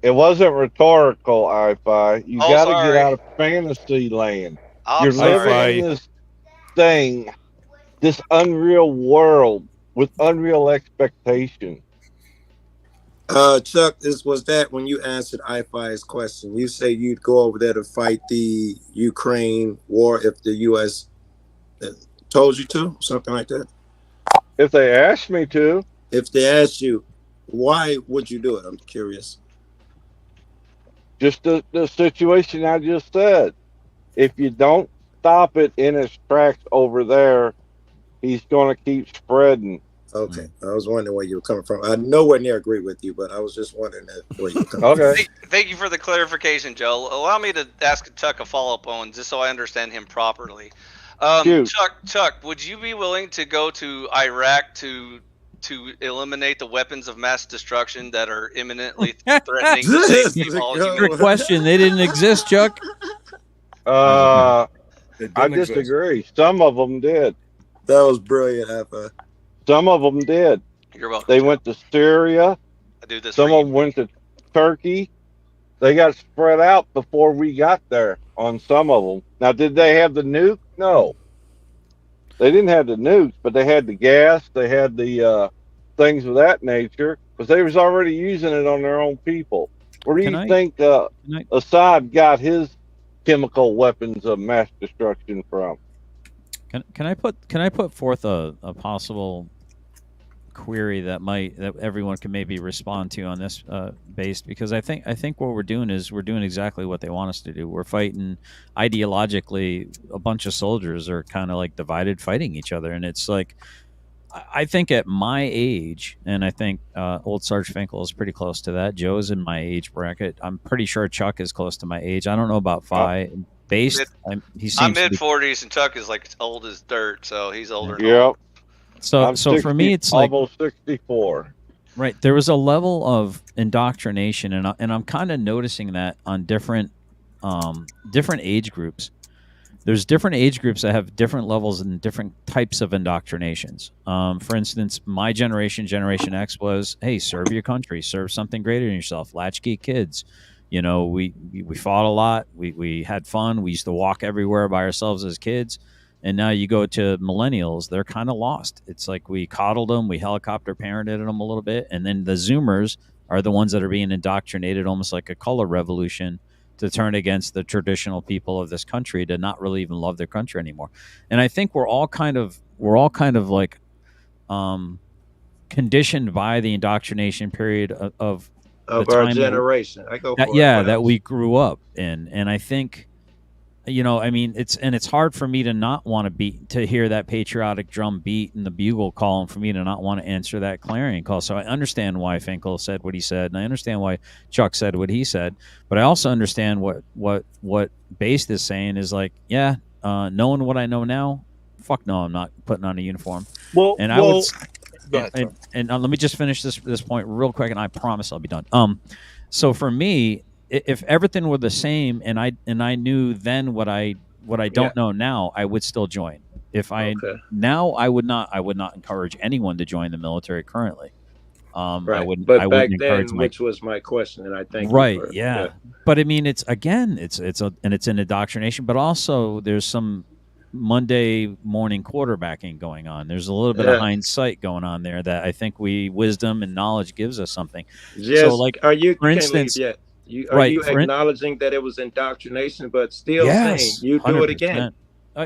It wasn't rhetorical, I-Fi. You got to get out of fantasy land. You're living in this thing, this unreal world with unreal expectations. Chuck, was that when you answered I-Fi's question? You say you'd go over there to fight the Ukraine war if the U.S. told you to, something like that? If they asked me to. If they asked you, why would you do it? I'm curious. Just the situation I just said. If you don't stop it in its tracks over there, he's going to keep spreading. Okay, I was wondering where you were coming from. I nowhere near agree with you, but I was just wondering where you were coming from. Okay. Thank you for the clarification, Joe. Allow me to ask Chuck a follow-up on, just so I understand him properly. Chuck, would you be willing to go to Iraq to eliminate the weapons of mass destruction that are imminently threatening the safety of all humanity? Good question. They didn't exist, Chuck. I disagree. Some of them did. That was brilliant, Alpha. Some of them did. You're welcome. They went to Syria. I do this. Some of them went to Turkey. They got spread out before we got there on some of them. Now, did they have the nuke? No. They didn't have the nukes, but they had the gas. They had the things of that nature because they was already using it on their own people. Where do you think Assad got his chemical weapons of mass destruction from? Can I put forth a possible query that everyone can maybe respond to on this based, because I think what we're doing is we're doing exactly what they want us to do. We're fighting ideologically. A bunch of soldiers are kind of like divided, fighting each other, and it's like I think at my age, and I think old Sarge Finkel is pretty close to that. Joe's in my age bracket. I'm pretty sure Chuck is close to my age. I don't know about Fi. I'm mid-40s, and Chuck is like old as dirt, so he's older. Yep. So for me, it's like almost 64. Right. There was a level of indoctrination, and I'm kind of noticing that on different age groups. There's different age groups that have different levels and different types of indoctrinations. For instance, my generation, Generation X, was, hey, serve your country, serve something greater than yourself, latchkey kids. You know, we fought a lot. We had fun. We used to walk everywhere by ourselves as kids. And now you go to millennials, they're kind of lost. It's like we coddled them, we helicopter parented them a little bit. And then the Zoomers are the ones that are being indoctrinated almost like a color revolution to turn against the traditional people of this country, to not really even love their country anymore. And I think we're all kind of like conditioned by the indoctrination period of our generation. That we grew up in. And I think, I mean, it's hard for me to not want to hear that patriotic drum beat and the bugle call, and for me to not want to answer that clarion call. So I understand why Finkel said what he said, and I understand why Chuck said what he said, but I also understand what Based is saying is like, knowing what I know now, fuck no, I'm not putting on a uniform. Let me just finish this point real quick, and I promise I'll be done. So for me, if everything were the same, and I knew then what I don't know now, I would still join. Now I would not encourage anyone to join the military currently. Right. I wouldn't. But I back wouldn't then, which was my question, and I think yeah. But I mean, it's an indoctrination, but also there's some Monday morning quarterbacking going on. There's a little bit of hindsight going on there that I think wisdom and knowledge gives us something. Yes. So, like, for instance, are you acknowledging that it was indoctrination, but still saying you do 100%. It again?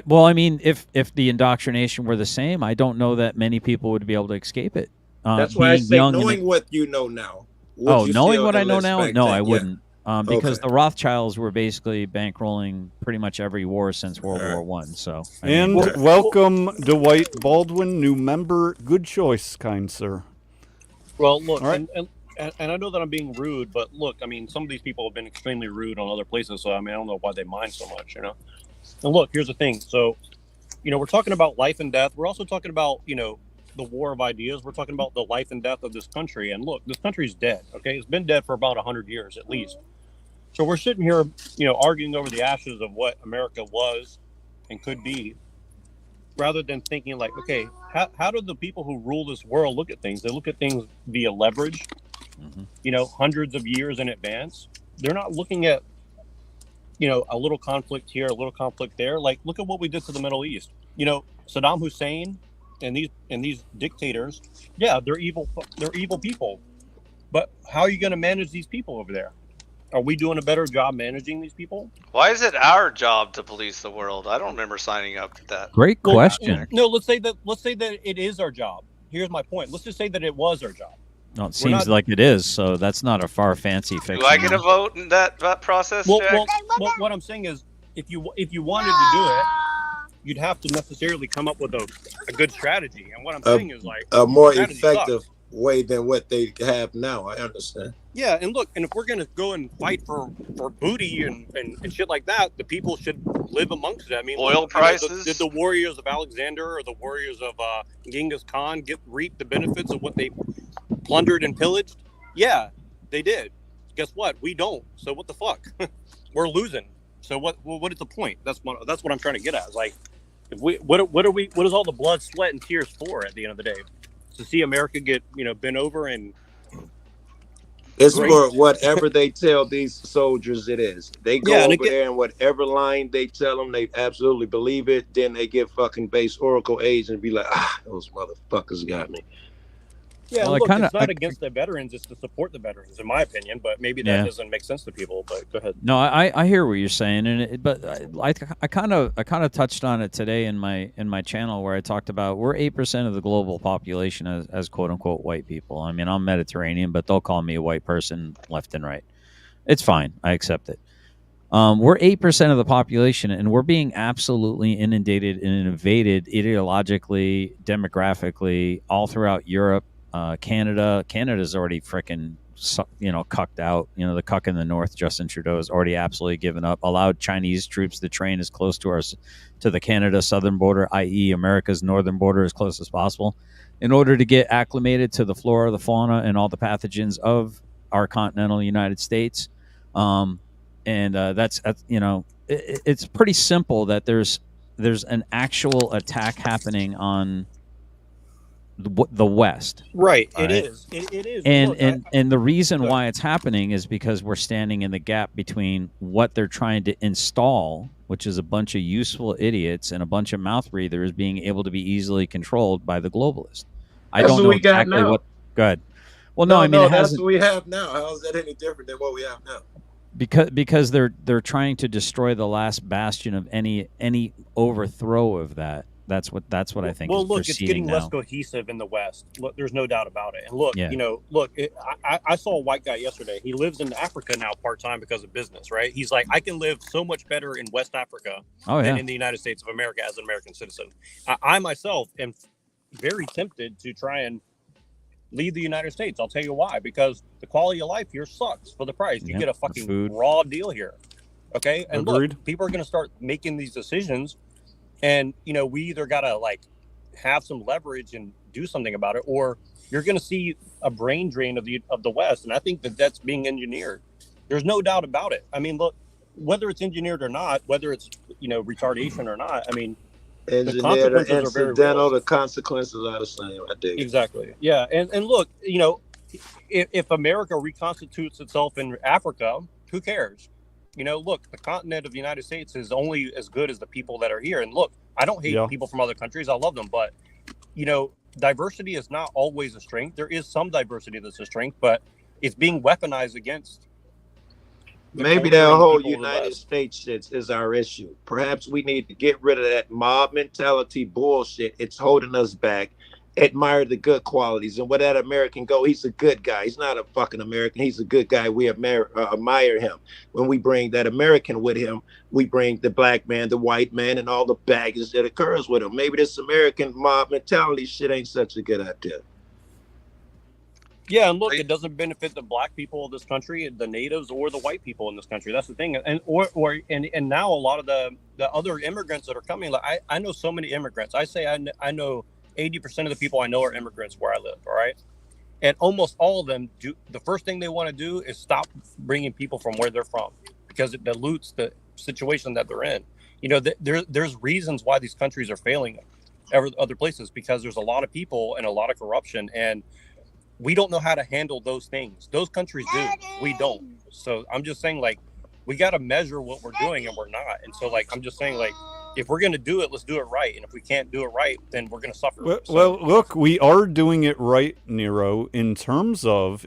Well, I mean, if the indoctrination were the same, I don't know that many people would be able to escape it. That's why I say knowing what you know now. Knowing what I know now? No, I wouldn't. Because the Rothschilds were basically bankrolling pretty much every war since World War I. So, welcome Dwight Baldwin, new member. Good choice, kind sir. Well, look, right. And I know that I'm being rude, but look, I mean, some of these people have been extremely rude on other places, so I mean, I don't know why they mind so much, And look, here's the thing. So, we're talking about life and death. We're also talking about, the war of ideas. We're talking about the life and death of this country. And look, this country's dead, okay? It's been dead for about 100 years at least. So we're sitting here, arguing over the ashes of what America was and could be. rather than thinking like, okay, how do the people who rule this world look at things? They look at things via leverage, hundreds of years in advance. They're not looking at, a little conflict here, a little conflict there. Like, look at what we did to the Middle East. Saddam Hussein and these dictators, yeah, they're evil. They're evil people. But how are you going to manage these people over there? Are we doing a better job managing these people? Why is it our job to police the world? I don't remember signing up to that. Great question. No, let's say that it is our job. Here's my point. Let's just say that it was our job. No, it seems like it is, so that's not a far fancy fiction. Do I get a vote in that process, Jack? Well, what I'm saying is, if you wanted to do it, you'd have to necessarily come up with a good strategy. And what I'm saying is like a more effective way than what they have now. I understand. Yeah, and look, and if we're gonna go and fight for booty and shit like that, the people should live amongst it. I mean, oil prices. Did the warriors of Alexander or the warriors of Genghis Khan reap the benefits of what they plundered and pillaged? Yeah, they did. Guess what? We don't. So what the fuck? We're losing. So what is the point? That's what I'm trying to get at. It's like, if what is all the blood, sweat, and tears for at the end of the day? To see America get bent over and it's for whatever they tell these soldiers it is. They go over there and whatever line they tell them, they absolutely believe it. Then they get fucking base Oracle age and be like, those motherfuckers got me. Yeah, well, look, it's not against the veterans; it's to support the veterans, in my opinion. But maybe that doesn't make sense to people. But go ahead. No, I hear what you're saying, but I kind of touched on it today in my channel where I talked about we're 8% of the global population as quote unquote white people. I mean, I'm Mediterranean, but they'll call me a white person left and right. It's fine. I accept it. We're 8% of the population, and we're being absolutely inundated and invaded ideologically, demographically, all throughout Europe. Canada's already freaking, cucked out. The cuck in the north, Justin Trudeau, has already absolutely given up. Allowed Chinese troops to train as close to the Canada southern border, i.e., America's northern border, as close as possible, in order to get acclimated to the flora, the fauna, and all the pathogens of our continental United States. That's it's pretty simple that there's an actual attack happening on the West, right? It is. And the reason why it's happening is because we're standing in the gap between what they're trying to install, which is a bunch of useful idiots and a bunch of mouth breathers being able to be easily controlled by the globalist. I don't know exactly what. Go ahead. Well, no, I mean that's what we have now. How is that any different than what we have now? Because they're trying to destroy the last bastion of any overthrow of that. That's what I think. Well, look, it's getting less cohesive in the West. Look, there's no doubt about it. And look, I saw a white guy yesterday. He lives in Africa now part time because of business. Right? He's like, I can live so much better in West Africa than in the United States of America as an American citizen. I myself am very tempted to try and leave the United States. I'll tell you why. Because the quality of life here sucks for the price. You get a fucking raw deal here. Okay, and Agreed. Look, people are going to start making these decisions. And, we either got to have some leverage and do something about it, or you're going to see a brain drain of the West. And I think that's being engineered. There's no doubt about it. I mean, look, whether it's engineered or not, whether it's, retardation or not, I mean, the consequences are very real. The consequences are the same. I dig it. Exactly. Yeah. And look, if America reconstitutes itself in Africa, who cares? Look, the continent of the United States is only as good as the people that are here. And look, I don't hate people from other countries. I love them. But, diversity is not always a strength. There is some diversity that's a strength, but it's being weaponized against. Maybe that whole United States shit is our issue. Perhaps we need to get rid of that mob mentality bullshit. It's holding us back. Admire the good qualities, and where that American go, he's a good guy. He's not a fucking American. He's a good guy. We admire him. When we bring that American with him, we bring the black man, the white man, and all the baggage that occurs with him. Maybe this American mob mentality shit ain't such a good idea. Yeah, and look, it doesn't benefit the black people of this country, the natives, or the white people in this country. That's the thing. And now a lot of the other immigrants that are coming. Like I know so many immigrants. I know 80% of the people I know are immigrants where I live, all right? And almost all of them the first thing they want to do is stop bringing people from where they're from because it dilutes the situation that they're in. There's reasons why these countries are failing other places, because there's a lot of people and a lot of corruption, and we don't know how to handle those things. Those countries do. We don't. So I'm just saying, like, we got to measure what we're doing, and we're not. And so, like, I'm just saying, like, if we're going to do it, let's do it right. And if we can't do it right, then we're going to suffer. Well, look, we are doing it right, Nero, in terms of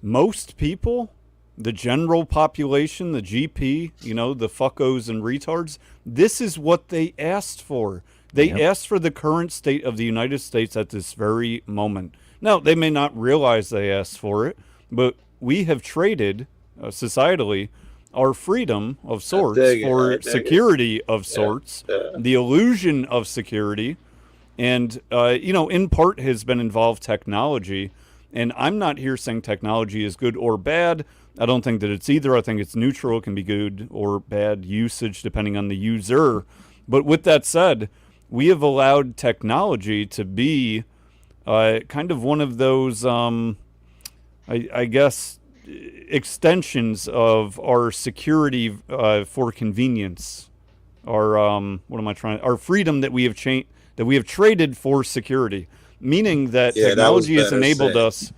most people, the general population, the GP, the fuckos and retards. This is what they asked for. They asked for the current state of the United States at this very moment. Now, they may not realize they asked for it, but we have traded, societally, our freedom of sorts for security of sorts, the illusion of security, and, in part has been involved technology. And I'm not here saying technology is good or bad. I don't think that it's either. I think it's neutral. It can be good or bad usage depending on the user. But with that said, we have allowed technology to be kind of one of those, I guess, extensions of our security for convenience, our freedom that we have traded for security, meaning that technology has enabled us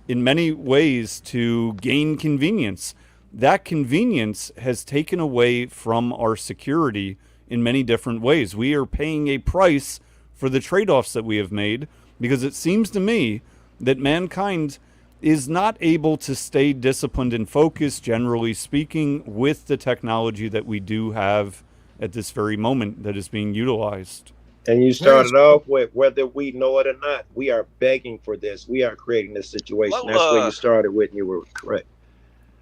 in many ways to gain convenience. That convenience has taken away from our security in many different ways. We are paying a price for the trade-offs that we have made, because it seems to me that mankind is not able to stay disciplined and focused, generally speaking, with the technology that we do have at this very moment that is being utilized. And you started off with, whether we know it or not, we are begging for this. We are creating this situation. That's where you started with, and you were correct.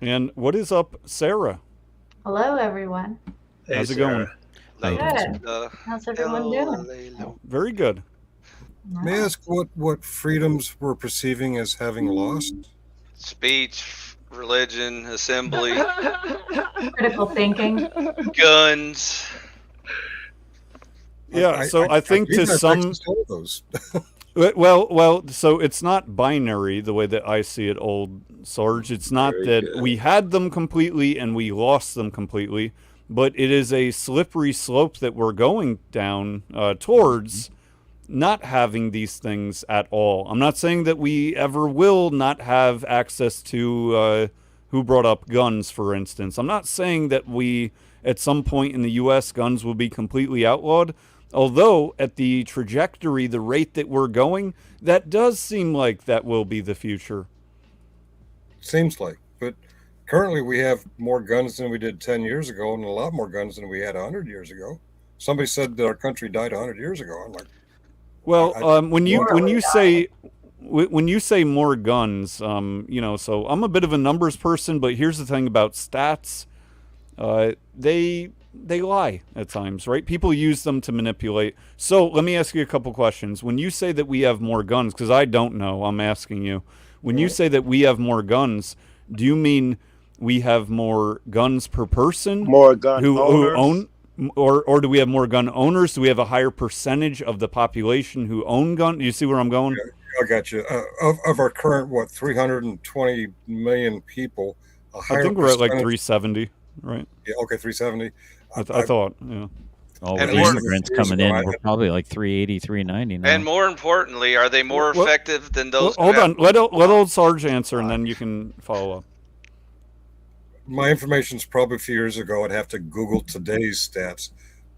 And what is up, Sarah? Hello, everyone. Hey, how's it going? Good. How's everyone doing? Very good. May I ask what freedoms we're perceiving as having lost? Speech, religion, assembly, Critical thinking, guns. Yeah, so I think to some... Well, so it's not binary the way that I see it, old Sarge. It's not that we had them completely and we lost them completely, but it is a slippery slope that we're going down towards not having these things at all. I'm not saying that we ever will not have access to, who brought up guns, for instance. I'm not saying that we, at some point in the U.S., guns will be completely outlawed. Although, at the trajectory, the rate that we're going, that does seem like that will be the future. Seems like. But currently we have more guns than we did 10 years ago, and a lot more guns than we had 100 years ago. Somebody said that our country died 100 years ago. I'm like... Well, when you say more guns, so I'm a bit of a numbers person, but here's the thing about stats. They lie at times, right? People use them to manipulate. So let me ask you a couple questions. When you say that we have more guns, because I don't know, I'm asking you. When you say that we have more guns, do you mean we have more guns per person? More gun owners? Who own? Or do we have more gun owners? Do we have a higher percentage of the population who own guns? You see where I'm going? Yeah, I got you. Of our current, 320 million people, a higher I think we're at like 370, right? Yeah, okay, 370. I thought, yeah. Oh, with immigrants coming in, we're probably like 380, 390 now. And more importantly, are they more effective than those? Hold on. Let old Sarge answer, and then you can follow up. My information's probably a few years ago. I'd have to Google today's stats,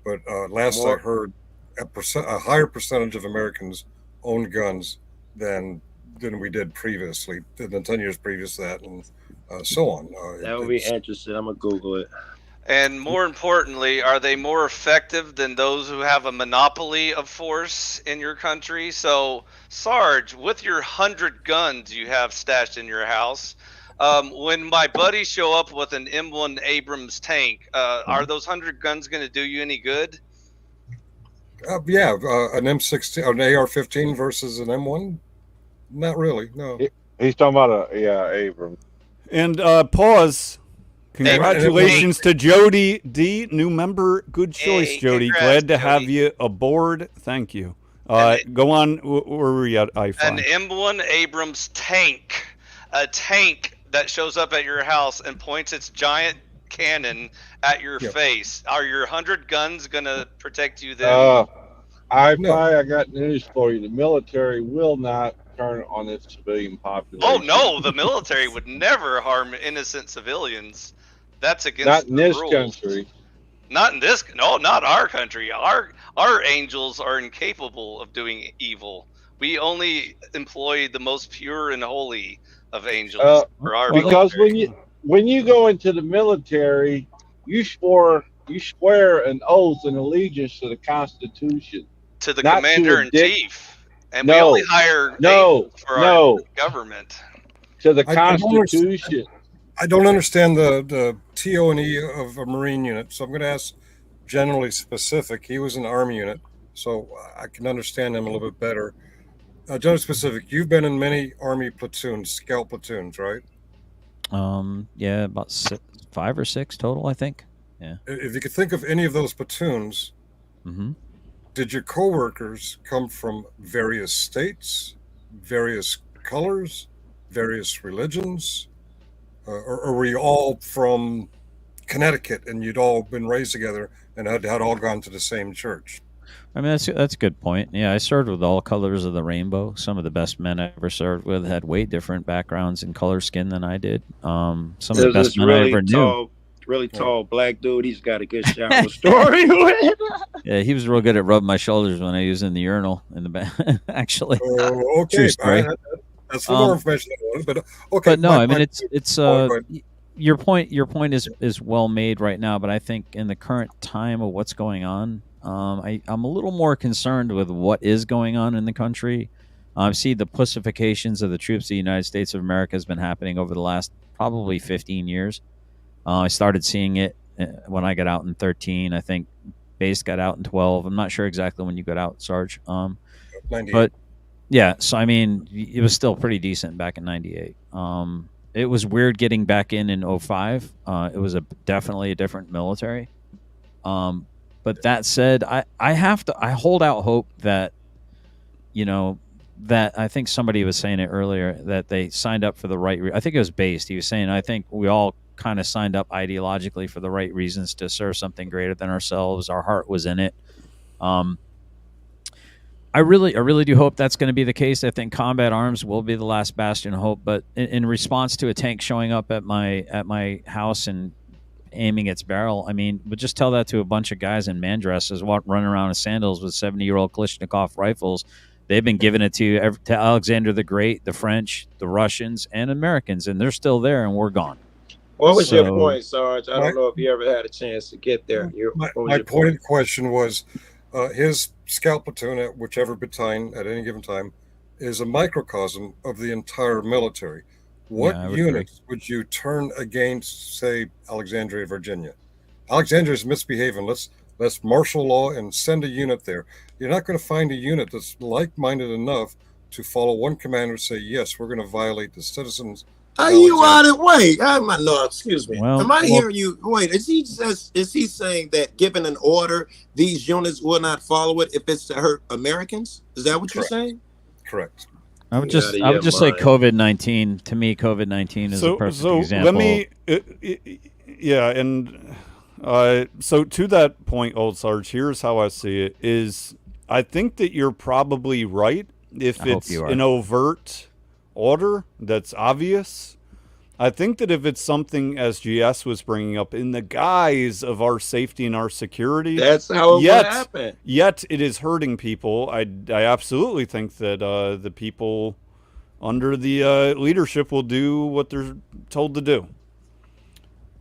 but last I heard, a higher percentage of Americans own guns than we did previously, than 10 years previous to that, and so on. That would be interesting. I'm gonna Google it. And more importantly, are they more effective than those who have a monopoly of force in your country? So, Sarge, with your 100 guns you have stashed in your house, when my buddies show up with an M1 Abrams tank, are those 100 guns going to do you any good? Yeah, an M16, an AR-15 versus an M1? Not really, no. He's talking about Abrams. And pause. Congratulations to Jody D, new member. Good choice, Jody. Glad to have you aboard. Thank you. Go on. Where were we at? An M1 Abrams tank, a tank that shows up at your house and points its giant cannon at your face. Are your 100 guns gonna protect you then? I got news for you. The military will not turn on its civilian population. Oh no, the military would never harm innocent civilians. That's against not in the this rules. country. Not in this. No, not our country. Our angels are incapable of doing evil. We only employ the most pure and holy of angels for our because military. when you go into the military, you swear an oath and allegiance to the Constitution, to the commander in chief, and we only hire for our government. To the Constitution. I don't understand the TO&E of a Marine unit, so I'm going to ask generally specific. He was an Army unit, so I can understand him a little bit better. Generally specific, you've been in many Army platoons, scout platoons, right? Yeah, about 5 or 6 total, I think. Yeah. If you could think of any of those platoons, did your coworkers come from various states, various colors, various religions? Or were you all from Connecticut and you'd all been raised together and had all gone to the same church? I mean, that's a good point. Yeah, I served with all colors of the rainbow. Some of the best men I ever served with had way different backgrounds and color skin than I did. Some of the best men I ever knew. Really tall black dude. He's got a good shower story. Yeah, he was real good at rubbing my shoulders when I was in the urinal in the back. Actually, okay, true story. That's more information I wanted, but okay. But no, I mean it's your point is well made right now, but I think in the current time of what's going on, I'm a little more concerned with what is going on in the country. I see the pussifications of the troops of the United States of America has been happening over the last probably 15 years. I started seeing it when I got out in 13. I think Base got out in 12. I'm not sure exactly when you got out, Sarge. 98. But yeah, so I mean, it was still pretty decent back in 98. It was weird getting back in 05. It was definitely a different military. But that said, I hold out hope that, that I think somebody was saying it earlier, that they signed up for the right I think it was Based. He was saying, I think we all kind of signed up ideologically for the right reasons to serve something greater than ourselves. Our heart was in it. I really do hope that's going to be the case. I think combat arms will be the last bastion of hope. But in response to a tank showing up at my house and aiming its barrel, I mean, but just tell that to a bunch of guys in man dresses running around in sandals with 70-year-old Kalashnikov rifles. They've been giving it to Alexander the Great, the French, the Russians, and Americans, and they're still there, and we're gone. What was your point, Sarge? I don't know if you ever had a chance to get there. My point question was, his scout platoon at whichever battalion at any given time is a microcosm of the entire military. What units would you turn against, say, Alexandria, Virginia? Alexandria's misbehaving. Let's martial law and send a unit there. You're not going to find a unit that's like-minded enough to follow one commander and say, yes, we're going to violate the citizens. Are you out of wait? Excuse me. Am I hearing you? Wait, is he saying that given an order, these units will not follow it if it's to hurt Americans? Is that what you're saying? Correct. I would just say COVID-19. To me, COVID-19 is a perfect example. Let me, so to that point, Old Sarge, here's how I see it: is I think that you're probably right if it's an overt order that's obvious. I think that if it's something, as GS was bringing up, in the guise of our safety and our security, that's how it would happen. Yet it is hurting people. I absolutely think that the people under the leadership will do what they're told to do.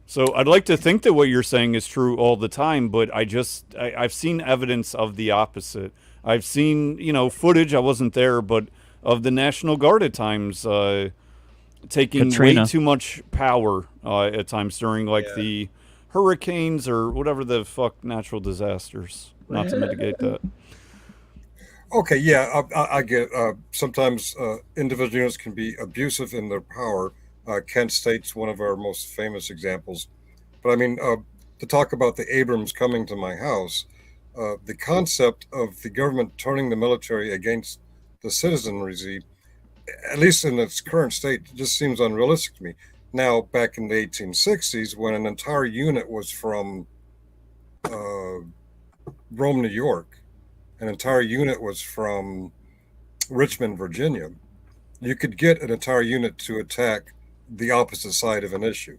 So I'd like to think that what you're saying is true all the time, but I've seen evidence of the opposite. I've seen, footage, I wasn't there, but of the National Guard at times taking way too much power at times during the hurricanes or whatever the fuck natural disasters, not to mitigate that. Okay, yeah, I get sometimes individual units can be abusive in their power. Kent State's one of our most famous examples. But I mean, to talk about the Abrams coming to my house, the concept of the government turning the military against the citizenry, at least in its current state, just seems unrealistic to me. Now, back in the 1860s, when an entire unit was from Rome, New York, an entire unit was from Richmond, Virginia, you could get an entire unit to attack the opposite side of an issue.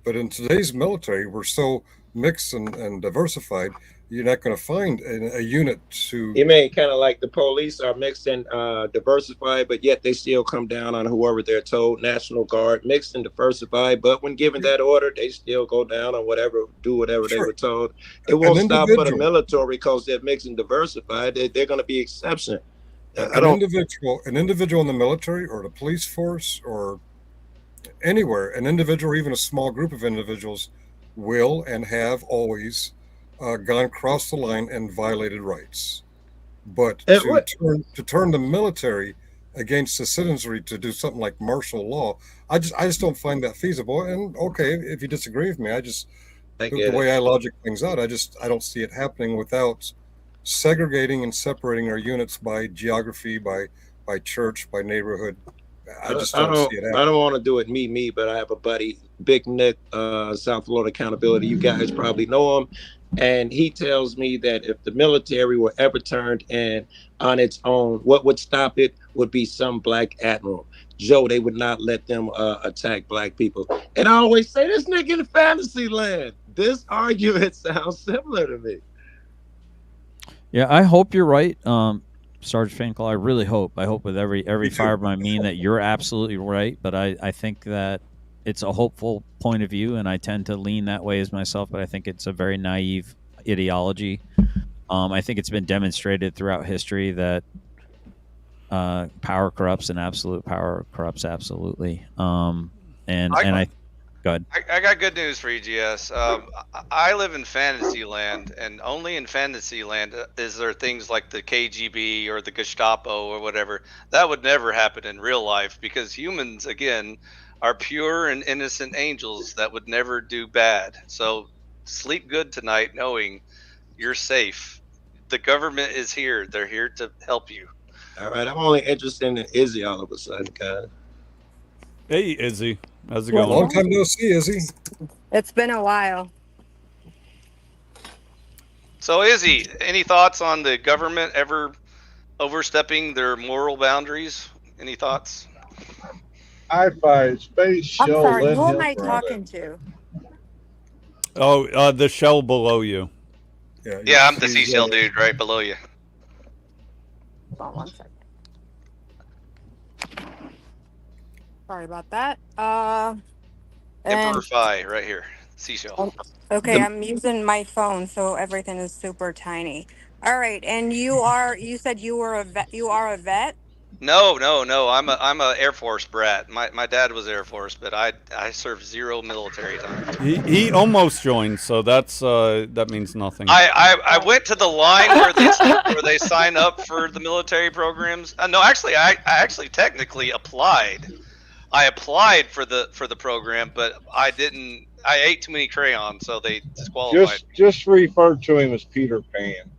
But in today's military, we're so mixed and diversified, you're not going to find a unit to. You mean kind of like the police are mixed and diversified, but yet they still come down on whoever they're told. National Guard, mixed and diversified, but when given that order, they still go down on whatever, do whatever they were told. It won't stop for the military because they're mixed and diversified. They're going to be exception. An individual in the military or the police force or anywhere, an individual or even a small group of individuals will and have always gone across the line and violated rights. But to turn the military against the citizenry to do something like martial law, I just don't find that feasible. And okay, if you disagree with me, the way I logic things out, I don't see it happening without segregating and separating our units by geography, by church, by neighborhood. I just don't see it happening. I don't want to do it me, but I have a buddy, Big Nick, South Florida Accountability. You guys probably know him. And he tells me that if the military were ever turned in on its own, what would stop it would be some black admiral. Joe, they would not let them attack black people. And I always say, this nigga in fantasy land. This argument sounds similar to me. Yeah, I hope you're right, Sergeant Finkel. I really hope. I hope with every fiber of my being that you're absolutely right. But I think that it's a hopeful point of view, and I tend to lean that way as myself. But I think it's a very naive ideology. I think it's been demonstrated throughout history that power corrupts, and absolute power corrupts absolutely. Go ahead. I got good news for you, GS. I live in Fantasyland, and only in Fantasyland is there things like the KGB or the Gestapo or whatever. That would never happen in real life because humans, again, are pure and innocent angels that would never do bad. So sleep good tonight knowing you're safe. The government is here. They're here to help you. All right. I'm only interested in Izzy all of a sudden, guys. Hey, Izzy. How's it going? Long time no see, Izzy. It's been a while. So, Izzy, any thoughts on the government ever overstepping their moral boundaries? Any thoughts? Hi-Fi Space Show. I'm sorry, who am I talking to? Oh, the shell below you. Yeah, I'm the seashell dude right below you. Hold on 1 second. Sorry about that. Emperor Phi, right here. Seashell. Okay, I'm using my phone, so everything is super tiny. All right, and you said you were a vet. You are a vet? No. I'm a Air Force brat. My dad was Air Force, but I served 0 military time. He almost joined, so that means nothing. I went to the line where they sign up for the military programs. No, actually, I actually technically applied. I applied for the program, but I didn't. I ate too many crayons, so they disqualified. Just refer to him as Peter Pan.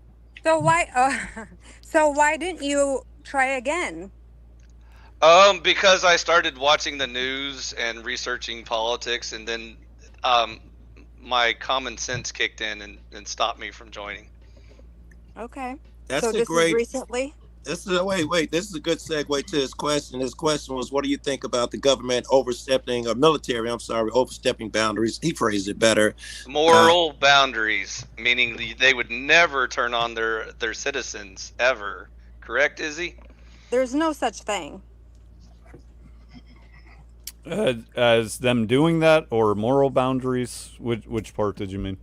So why didn't you try again? Because I started watching the news and researching politics, and then my common sense kicked in and stopped me from joining. Okay. That's so this is recently? This is wait. This is a good segue to his question. His question was, what do you think about the government overstepping, or military, overstepping boundaries? He phrased it better. Moral boundaries, meaning they would never turn on their citizens, ever. Correct, Izzy? There's no such thing. As them doing that, or moral boundaries? Which part did you mean?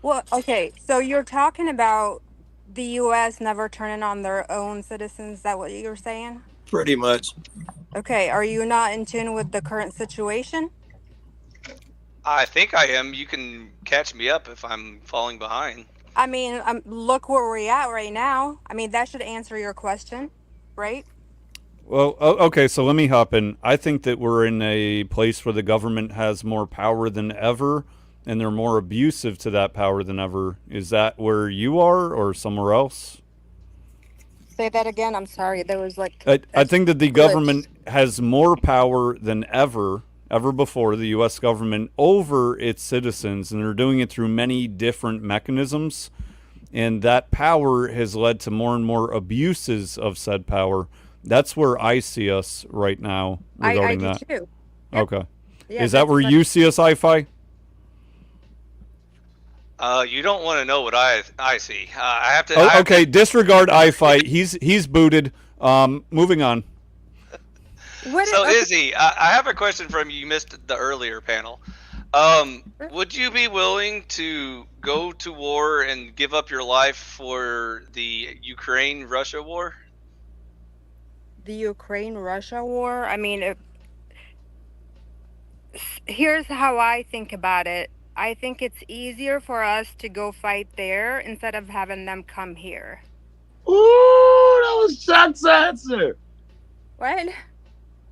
Well, okay, so you're talking about the U.S. never turning on their own citizens. Is that what you're saying? Pretty much. Okay, are you not in tune with the current situation? I think I am. You can catch me up if I'm falling behind. I mean, look where we're at right now. I mean, that should answer your question, right? Well, okay, so let me hop in. I think that we're in a place where the government has more power than ever, and they're more abusive to that power than ever. Is that where you are, or somewhere else? Say that again. I'm sorry. There was like... I think that the government has more power than ever before, the U.S. government, over its citizens, and they're doing it through many different mechanisms. and that power has led to more and more abuses of said power. That's where I see us right now regarding I that. do too. Yep. Okay. Yeah, Is that where you see us, I-Fi? You don't want to know what I see. I have to. Oh, okay, disregard I-Fi. He's booted. Moving on. So Izzy, I have a question from you. You missed the earlier panel. Would you be willing to go to war and give up your life for the Ukraine-Russia war? The Ukraine-Russia war? I mean, here's how I think about it. I think it's easier for us to go fight there instead of having them come here. Ooh, that was Chuck's answer. What?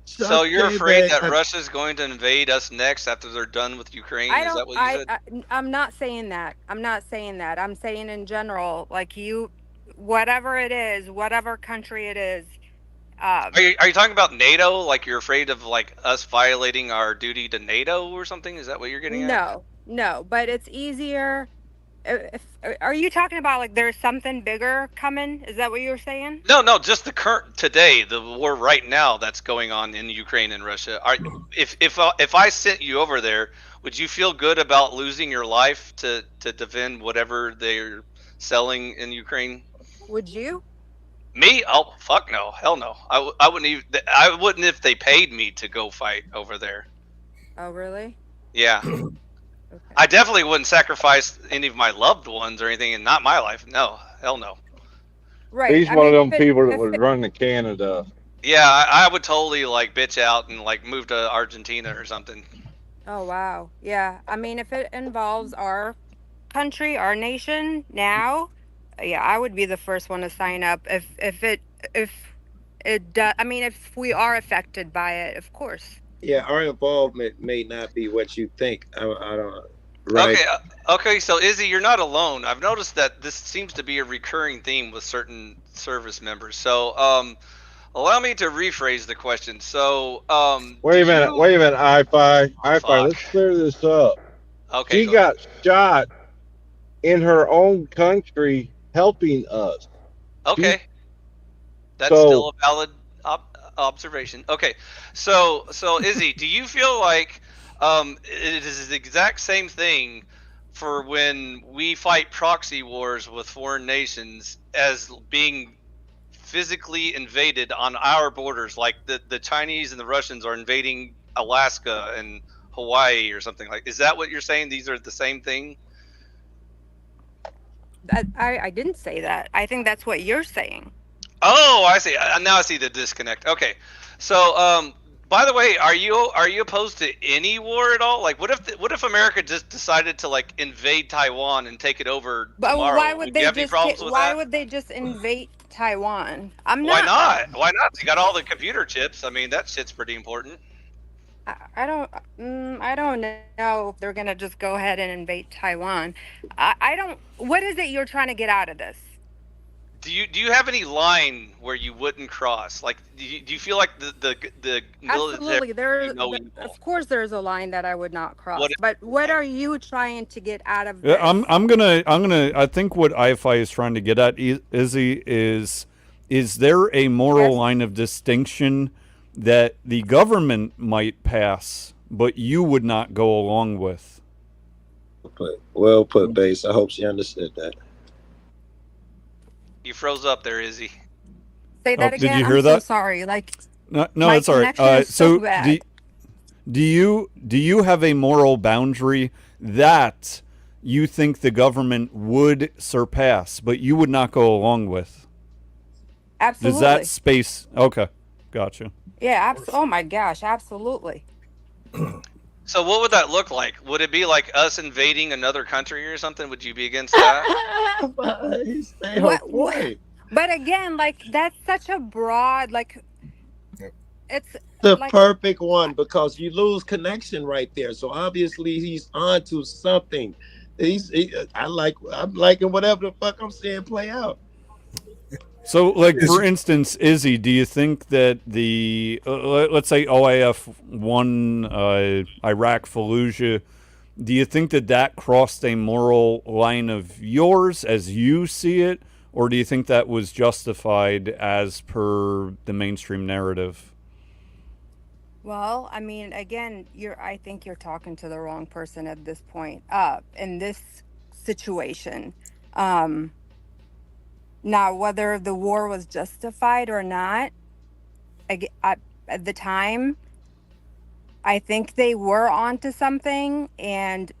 So you're afraid that Russia's going to invade us next after they're done with Ukraine? Is that what you said? I'm not saying that. I'm saying in general, like whatever it is, whatever country it is. Are you talking about NATO? Like you're afraid of like us violating our duty to NATO or something? Is that what you're getting at? No, but it's easier. Are you talking about like there's something bigger coming? Is that what you were saying? No, just the current today, the war right now that's going on in Ukraine and Russia. If I sent you over there, would you feel good about losing your life to defend whatever they're selling in Ukraine? Would you? Me? Oh, fuck no. Hell no. I wouldn't even. I wouldn't if they paid me to go fight over there. Oh, really? Yeah. Okay. I definitely wouldn't sacrifice any of my loved ones or anything, and not my life. No, hell no. Right. He's one of them people that would run to Canada. Yeah, I would totally like bitch out and like move to Argentina or something. Oh wow. Yeah. I mean, if it involves our country, our nation now, yeah, I would be the first one to sign up. If it does, I mean, if we are affected by it, of course. Yeah, our involvement may not be what you think. I don't. Right. Okay. So Izzy, you're not alone. I've noticed that this seems to be a recurring theme with certain service members. So, allow me to rephrase the question. So, wait a minute, I-Fi, let's clear this up. Okay. She got shot in her own country helping us. Okay. That's still a valid observation. Okay. So Izzy, do you feel like it is the exact same thing for when we fight proxy wars with foreign nations as being physically invaded on our borders, like the Chinese and the Russians are invading Alaska and Hawaii or something like? Is that what you're saying? These are the same thing? I didn't say that. I think that's what you're saying. Oh, I see. Now I see the disconnect. Okay. So, by the way, are you opposed to any war at all? Like, what if America just decided to like invade Taiwan and take it over tomorrow? Why would they would they just invade Taiwan? I'm not. not. Why not? They got all the computer chips. I mean, that shit's pretty important. I don't know if they're gonna just go ahead and invade Taiwan. I don't. What is it you're trying to get out of this? Do you have any line where you wouldn't cross? Like, do you feel like the absolutely of course there's a line that I would not cross. But what are you trying to get out of this? I'm gonna I think what I-Fi is trying to get at, Izzy, is there a moral line of distinction that the government might pass but you would not go along with? Well put, Base. I hope she understood that. You froze up there, Izzy. Say that again. Did you hear I'm that? So sorry. Like, no, it's all right. So do you have a moral boundary that you think the government would surpass, but you would not go along with? Absolutely. Does that space? Okay, gotcha. Yeah. Oh my gosh, absolutely. So what would that look like? Would it be like us invading another country or something? Would you be against that? What? But again, like that's such a broad, like it's the perfect one because you lose connection right there. So obviously he's onto something. I'm liking whatever the fuck I'm seeing play out. So, like, for instance, Izzy, do you think that the, let's say OIF won Iraq, Fallujah, Do you think that crossed a moral line of yours as you see it, or do you think that was justified as per the mainstream narrative? Well, I mean, again, I think you're talking to the wrong person at this point. In this situation. Now, whether the war was justified or not, at the time, I think they were onto something. And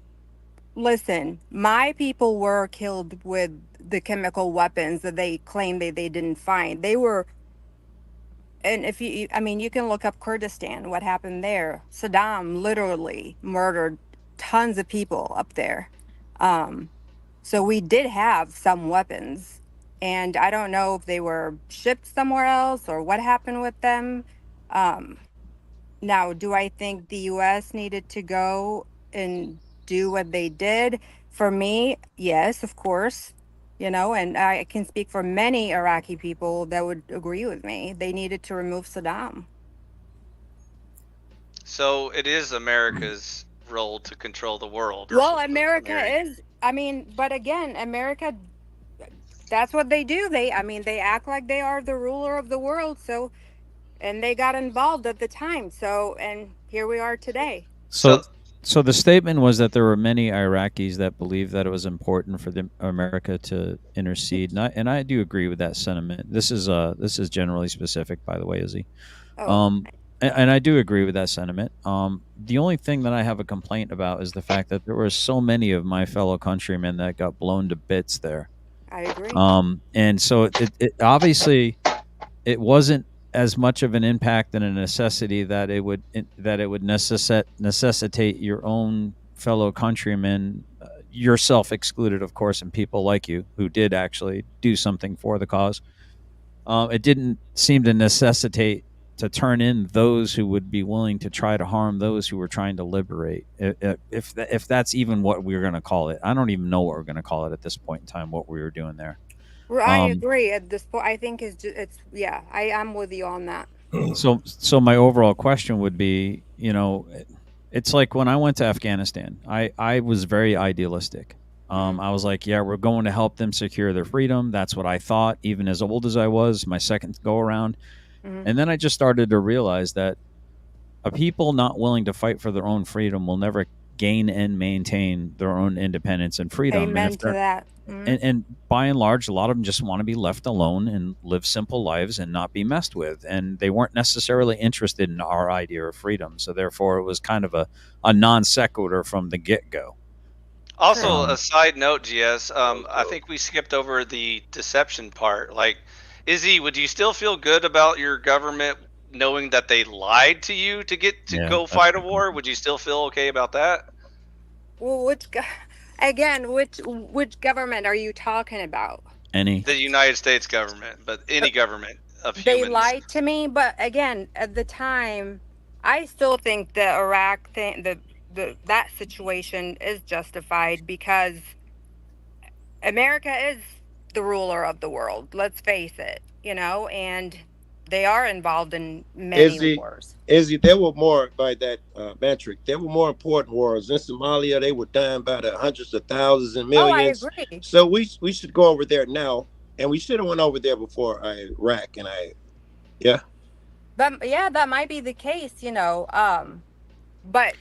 listen, my people were killed with the chemical weapons that they claimed they didn't find. They were, and if you, I mean, you can look up Kurdistan, what happened there. Saddam literally murdered tons of people up there. So we did have some weapons, and I don't know if they were shipped somewhere else or what happened with them. Now, do I think the U.S. needed to go and do what they did? For me, yes, of course. And I can speak for many Iraqi people that would agree with me. They needed to remove Saddam. So it is America's role to control the world. Well, America is, but again, America, that's what they do. They act like they are the ruler of the world. So, and they got involved at the time. So, and here we are today. So the statement was that there were many Iraqis that believed that it was important for America to intercede, and I do agree with that sentiment. This is generally specific, by the way, Izzy. And I do agree with that sentiment. The only thing that I have a complaint about is the fact that there were so many of my fellow countrymen that got blown to bits there. I agree. And so it obviously it wasn't as much of an impact and a necessity that it would necessitate your own fellow countrymen, yourself excluded, of course, and people like you who did actually do something for the cause. It didn't seem to necessitate to turn in those who would be willing to try to harm those who were trying to liberate. If that's even what we're going to call it. I don't even know what we're going to call it at this point in time, what we were doing there. I agree at this point. I think I'm with you on that. So my overall question would be, it's like when I went to Afghanistan, I was very idealistic. I was like, yeah, we're going to help them secure their freedom. That's what I thought, even as old as I was, my second go around. Mm-hmm. And then I just started to realize that a people not willing to fight for their own freedom will never gain and maintain their own independence and freedom. Amen to that. Mm-hmm. And by and large, a lot of them just want to be left alone and live simple lives and not be messed with. And they weren't necessarily interested in our idea of freedom. So therefore, it was kind of a non sequitur from the get-go. Also, a side note, GS, I think we skipped over the deception part. Like, Izzy, would you still feel good about your government knowing that they lied to you to get to go fight a war? Would you still feel okay about that? Well, which government are you talking about? Any. The United States government, but any government of humans. They lied to me, but again, at the time, I still think the Iraq thing, that situation is justified because America is the ruler of the world. Let's face it, and they are involved in many wars. Izzy, there were more by that metric. There were more important wars in Somalia. They were dying by the hundreds of thousands and millions. Oh, I agree. So we should go over there now, and we should have went over there before Iraq. And that might be the case, but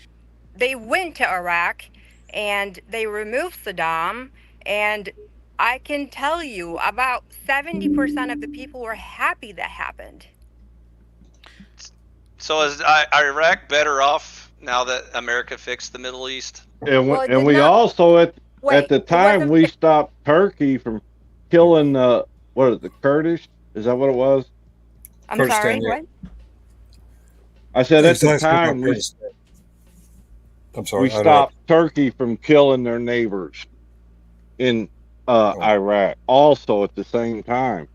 they went to Iraq and they removed Saddam, and I can tell you about 70% of the people were happy that happened. So is Iraq better off now that America fixed the Middle East? And we also at the time we stopped Turkey from killing the Kurdish? Is that what it was? I'm sorry, what? I said at the time we stopped Turkey from killing their neighbors in Iraq also at the same time.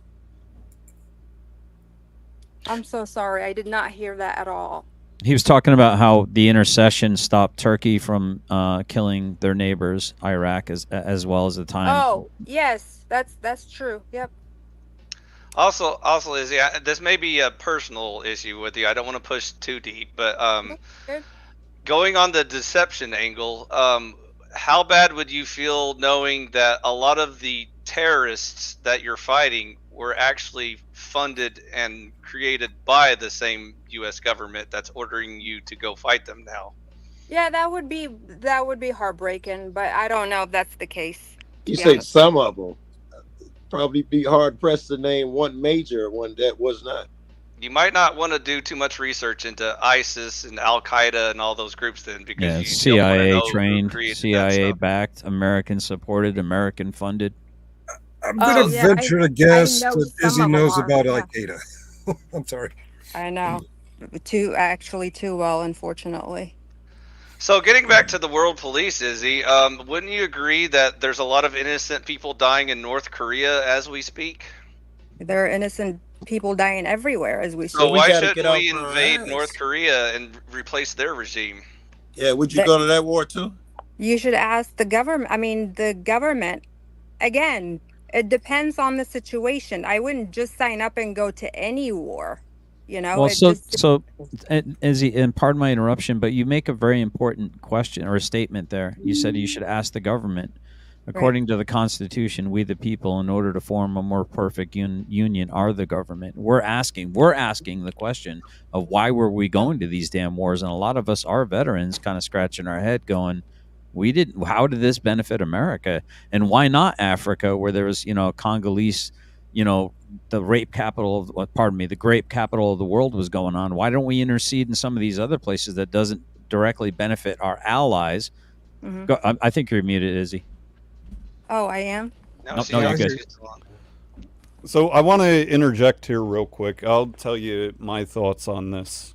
I'm so sorry. I did not hear that at all. He was talking about how the intercession stopped Turkey from killing their neighbors, Iraq, as well as the time. Oh, yes, that's true. Yep. Also, Izzy, this may be a personal issue with you. I don't want to push too deep, but going on the deception angle, how bad would you feel knowing that a lot of the terrorists that you're fighting were actually funded and created by the same U.S. government that's ordering you to go fight them now? Yeah, that would be heartbreaking, but I don't know if that's the case. You say some of them. Probably be hard pressed to name one major one that was not. You might not want to do too much research into ISIS and Al Qaeda and all those groups then, because you CIA trained, CIA backed, American supported, American funded. I'm going to venture to guess that Izzy knows about Al Qaeda. I'm sorry. I know. Too well, unfortunately. So getting back to the world police, Izzy, wouldn't you agree that there's a lot of innocent people dying in North Korea as we speak? There are innocent people dying everywhere as we speak. So why shouldn't we invade North Korea and replace their regime? Yeah, would you go to that war too? You should ask the government. I mean, the government, again, it depends on the situation. I wouldn't just sign up and go to any war. You know, well, Izzy, and pardon my interruption, but you make a very important question or a statement there. You said you should ask the government. According to the Constitution, we the people, in order to form a more perfect union, are the government. We're asking the question of why were we going to these damn wars? And a lot of us are veterans, kind of scratching our head, going, how did this benefit America? And why not Africa, where there was, Congolese, the rape capital of, the grape capital of the world was going on. Why don't we intercede in some of these other places that doesn't directly benefit our allies? Mm-hmm. I think you're muted, Izzy. Oh, I am? No, you're good. So I want to interject here real quick. I'll tell you my thoughts on this.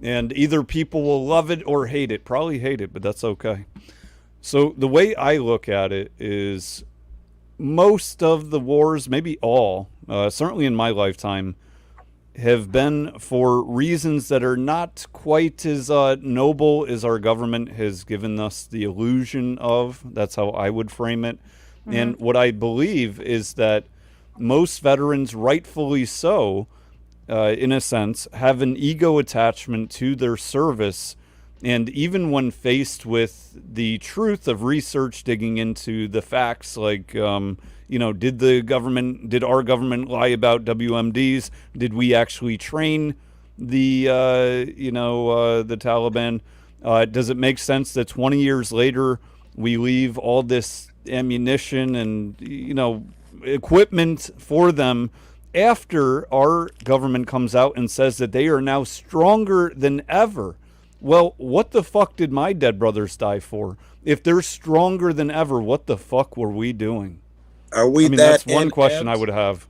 And either people will love it or hate it. Probably hate it, but that's okay. So the way I look at it is most of the wars, maybe all, certainly in my lifetime, have been for reasons that are not quite as noble as our government has given us the illusion of. That's how I would frame it. Mm-hmm. And what I believe is that most veterans, rightfully so, in a sense, have an ego attachment to their service. And even when faced with the truth of research, digging into the facts, like, did our government lie about WMDs? Did we actually train the Taliban? Does it make sense that 20 years later we leave all this ammunition and, equipment for them after our government comes out and says that they are now stronger than ever? Well, what the fuck did my dead brothers die for? If they're stronger than ever, what the fuck were we doing? Are we that's one question I would have.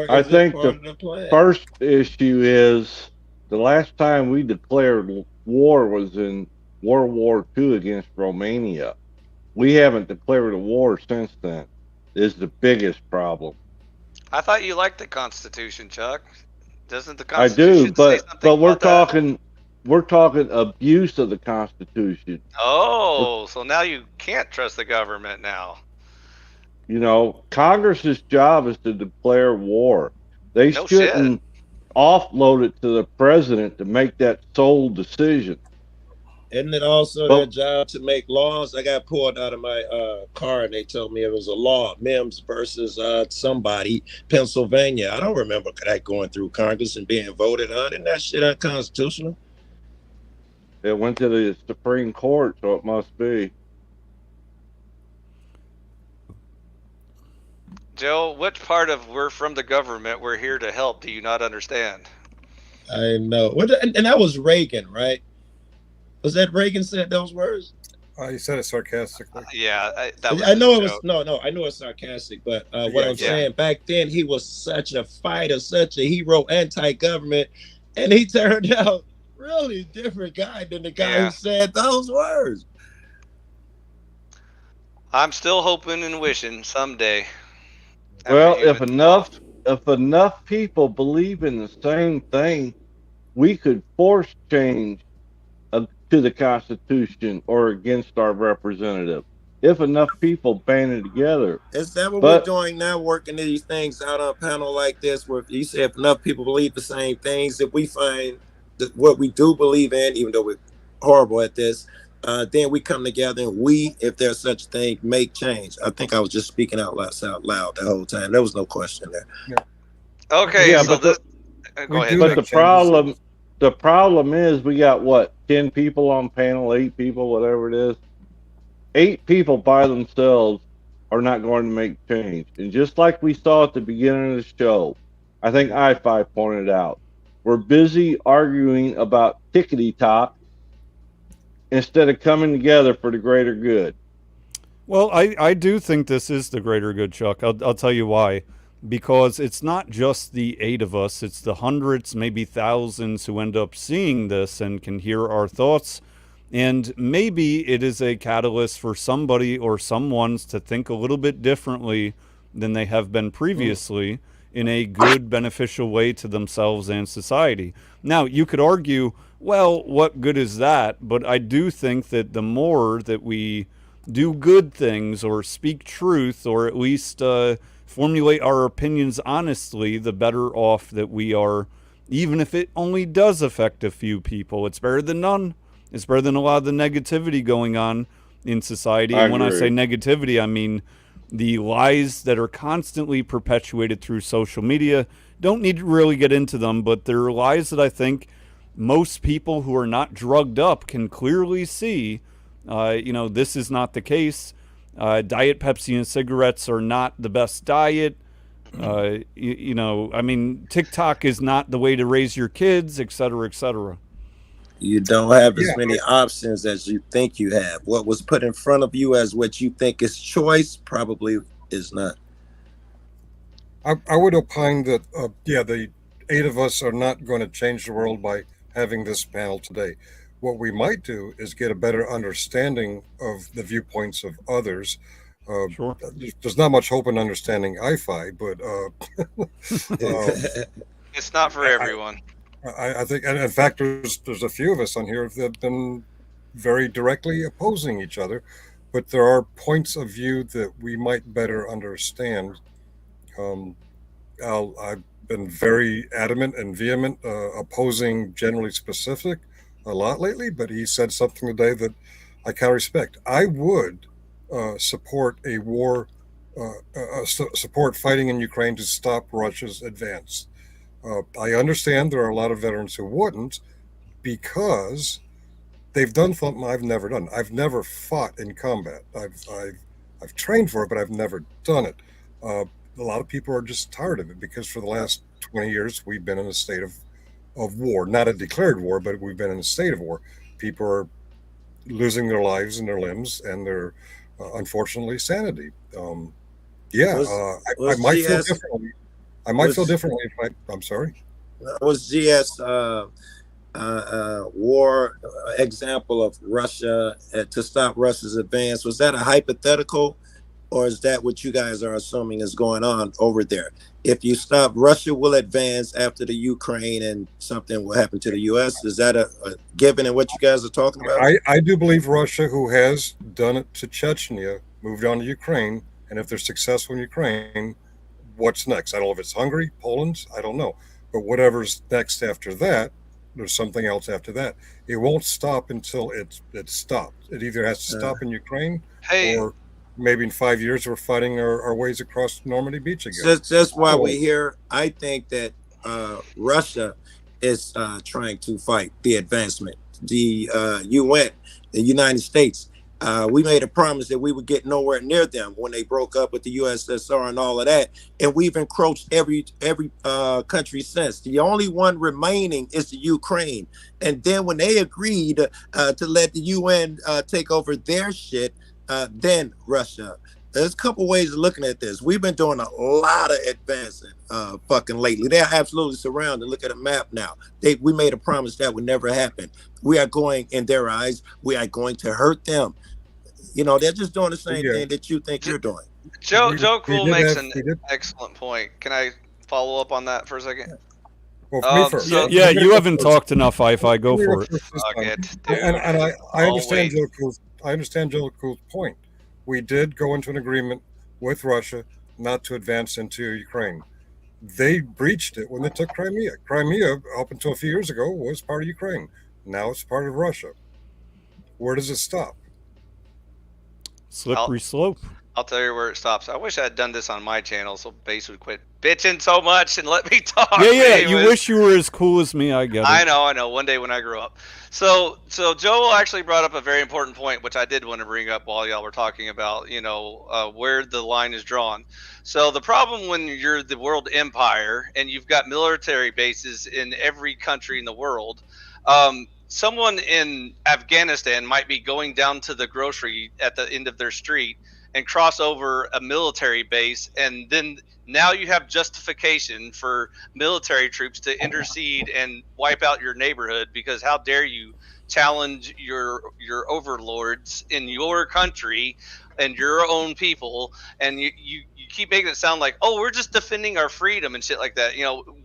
I think the first issue is the last time we declared war was in World War II against Romania. We haven't declared a war since then. Is the biggest problem. I thought you liked the Constitution, Chuck. Doesn't the Constitution I do, but we're talking abuse of the Constitution. Oh, so now you can't trust the government now. Congress's job is to declare war. They shouldn't offload it to the president to make that sole decision. Isn't it also their job to make laws? I got pulled out of my car and they told me it was a law, Mims versus somebody, Pennsylvania. I don't remember that going through Congress and being voted on. Isn't that shit unconstitutional? It went to the Supreme Court, so it must be. Joe, which part of "we're from the government, we're here to help" do you not understand? I know. And that was Reagan, right? Was that Reagan said those words? You said it sarcastically. Yeah, I know it was I know it's sarcastic, but what I'm saying, back then he was such a fighter, such a hero, anti-government, and he turned out really different guy than the guy who said those words. I'm still hoping and wishing someday. Well, if enough people believe in the same thing, we could force change to the Constitution or against our representative. If enough people banded together. Is that what we're doing now, working these things out on a panel like this, where you say if enough people believe the same things, if we find that what we do believe in, even though horrible at this. Then we come together and we, if there's such a thing, make change. I think I was just speaking out loud the whole time. There was no question there. Yeah. Okay, Yeah, so but go ahead. But the problem is we got what, 10 people on panel, 8 people, whatever it is. 8 people by themselves are not going to make change. And just like we saw at the beginning of the show, I think I5 pointed out, we're busy arguing about tickety top instead of coming together for the greater good. Well, I do think this is the greater good, Chuck. I'll tell you why. Because it's not just the 8 of us, it's the hundreds, maybe thousands who end up seeing this and can hear our thoughts. And maybe it is a catalyst for somebody or someone's to think a little bit differently than they have been previously in a good, beneficial way to themselves and society. Now, you could argue, well, what good is that? But I do think that the more that we do good things or speak truth or at least formulate our opinions honestly, the better off that we are, even if it only does affect a few people. It's better than none. It's better than a lot of the negativity going on in society. And when I say negativity, I mean the lies that are constantly perpetuated through social media. Don't need to really get into them, but they're lies that I think most people who are not drugged up can clearly see. This is not the case. Diet Pepsi and cigarettes are not the best diet. TikTok is not the way to raise your kids, et cetera, et cetera. You don't have as many options as you think you have. What was put in front of you as what you think is choice probably is not. I would opine that, the 8 of us are not going to change the world by having this panel today. What we might do is get a better understanding of the viewpoints of others. Sure. There's not much hope in understanding I-Fi, but it's not for everyone. I think, and in fact, there's a few of us on here that have been very directly opposing each other, but there are points of view that we might better understand. I've been very adamant and vehement opposing generally specific a lot lately, but he said something today that I can respect. I would support a war, support fighting in Ukraine to stop Russia's advance. I understand there are a lot of veterans who wouldn't, because they've done something I've never done. I've never fought in combat. I've trained for it, but I've never done it. A lot of people are just tired of it because for the last 20 years we've been in a state of war, not a declared war, but we've been in a state of war. People are losing their lives and their limbs and their unfortunately sanity. I might feel differently. I might feel differently if I'm sorry. Was GS war example of Russia to stop Russia's advance? Was that a hypothetical, or is that what you guys are assuming is going on over there? If you stop, Russia will advance after the Ukraine, and something will happen to the U.S. Is that a given in what you guys are talking about? I do believe Russia, who has done it to Chechnya, moved on to Ukraine, and if they're successful in Ukraine, what's next? I don't know if it's Hungary, Poland, I don't know. But whatever's next after that, there's something else after that. It won't stop until it's stopped. It either has to stop in Ukraine, or maybe in 5 years we're fighting our ways across Normandy Beach again. That's why we're here. I think that Russia is trying to fight the advancement. The UN, the United States, we made a promise that we would get nowhere near them when they broke up with the USSR and all of that, and we've encroached every country since. The only one remaining is the Ukraine, and then when they agreed to let the UN take over their shit, then Russia. There's a couple ways of looking at this. We've been doing a lot of advancing fucking lately. They're absolutely surrounded. Look at a map now. We made a promise that would never happen. We are going, in their eyes, we are going to hurt them. You know, they're just doing the same thing that you think you're doing. Joe Cool makes an excellent point. Can I follow up on that for a second? Well, me first. You haven't talked enough, Hi-Fi. Go for it. And I understand Joe Cool's. I understand Joe Cool's point. We did go into an agreement with Russia not to advance into Ukraine. They breached it when they took Crimea. Crimea, up until a few years ago, was part of Ukraine. Now it's part of Russia. Where does it stop? Slippery slope. I'll tell you where it stops. I wish I had done this on my channel so Base would quit bitching so much and let me talk. Yeah. You wish you were as cool as me. I get it. I know. One day when I grow up. So Joel actually brought up a very important point, which I did want to bring up while y'all were talking about, where the line is drawn. So the problem when you're the world empire and you've got military bases in every country in the world, someone in Afghanistan might be going down to the grocery at the end of their street and cross over a military base, and then now you have justification for military troops to intercede and wipe out your neighborhood, because how dare you challenge your overlords in your country and your own people, and you keep making it sound like, oh, we're just defending our freedom and shit like that.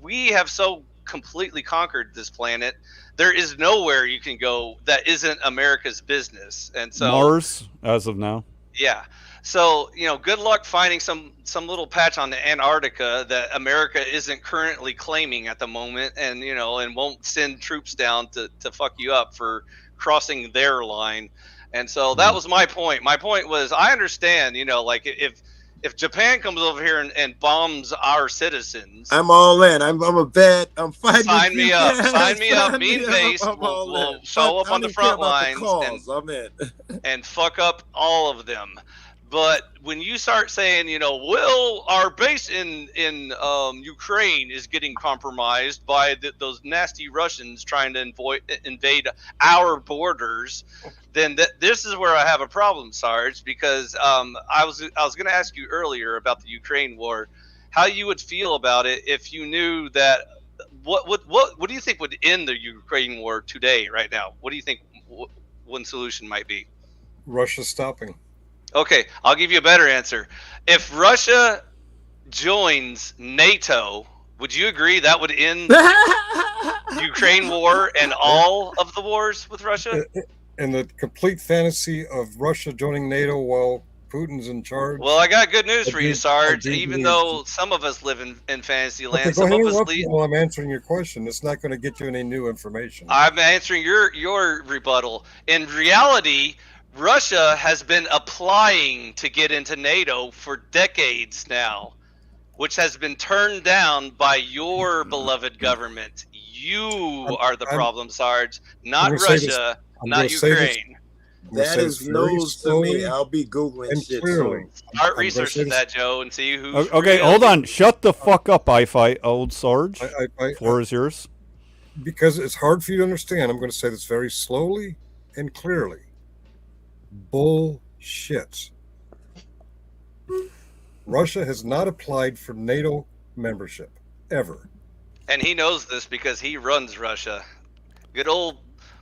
We have so completely conquered this planet. There is nowhere you can go that isn't America's business. And so Mars, as of now. Yeah. So, good luck finding some little patch on the Antarctica that America isn't currently claiming at the moment, and won't send troops down to fuck you up for crossing their line. And so that was my point. My point was, I understand, like if Japan comes over here and bombs our citizens, I'm all in. I'm a vet. I'm fighting. Sign me up. Sign me up. Me and Base will show up on the front lines and fuck up all of them. But when you start saying, will our base in Ukraine is getting compromised by those nasty Russians trying to invade our borders, then this is where I have a problem, Sarge, because I was going to ask you earlier about the Ukraine war, how you would feel about it if you knew that what do you think would end the Ukraine war today, right now? What do you think one solution might be? Russia stopping. Okay, I'll give you a better answer. If Russia joins NATO, would you agree that would end the Ukraine war and all of the wars with Russia? And the complete fantasy of Russia joining NATO while Putin's in charge. Well, I got good news for you, Sarge. Even though some of us live in fantasy land, some of us leave. Well, I'm answering your question. It's not going to get you any new information. I'm answering your rebuttal. In reality, Russia has been applying to get into NATO for decades now, which has been turned down by your beloved government. You are the problem, Sarge, not Russia, not Ukraine. That is news to me. I'll be Googling shit soon. Start researching that, Joe, and see who's... Okay, hold on. Shut the fuck up, I-Fi, old Sarge. Floor is yours. Because it's hard for you to understand, I'm going to say this very slowly and clearly. Bullshit. Russia has not applied for NATO membership ever. And he knows this because he runs Russia. Good old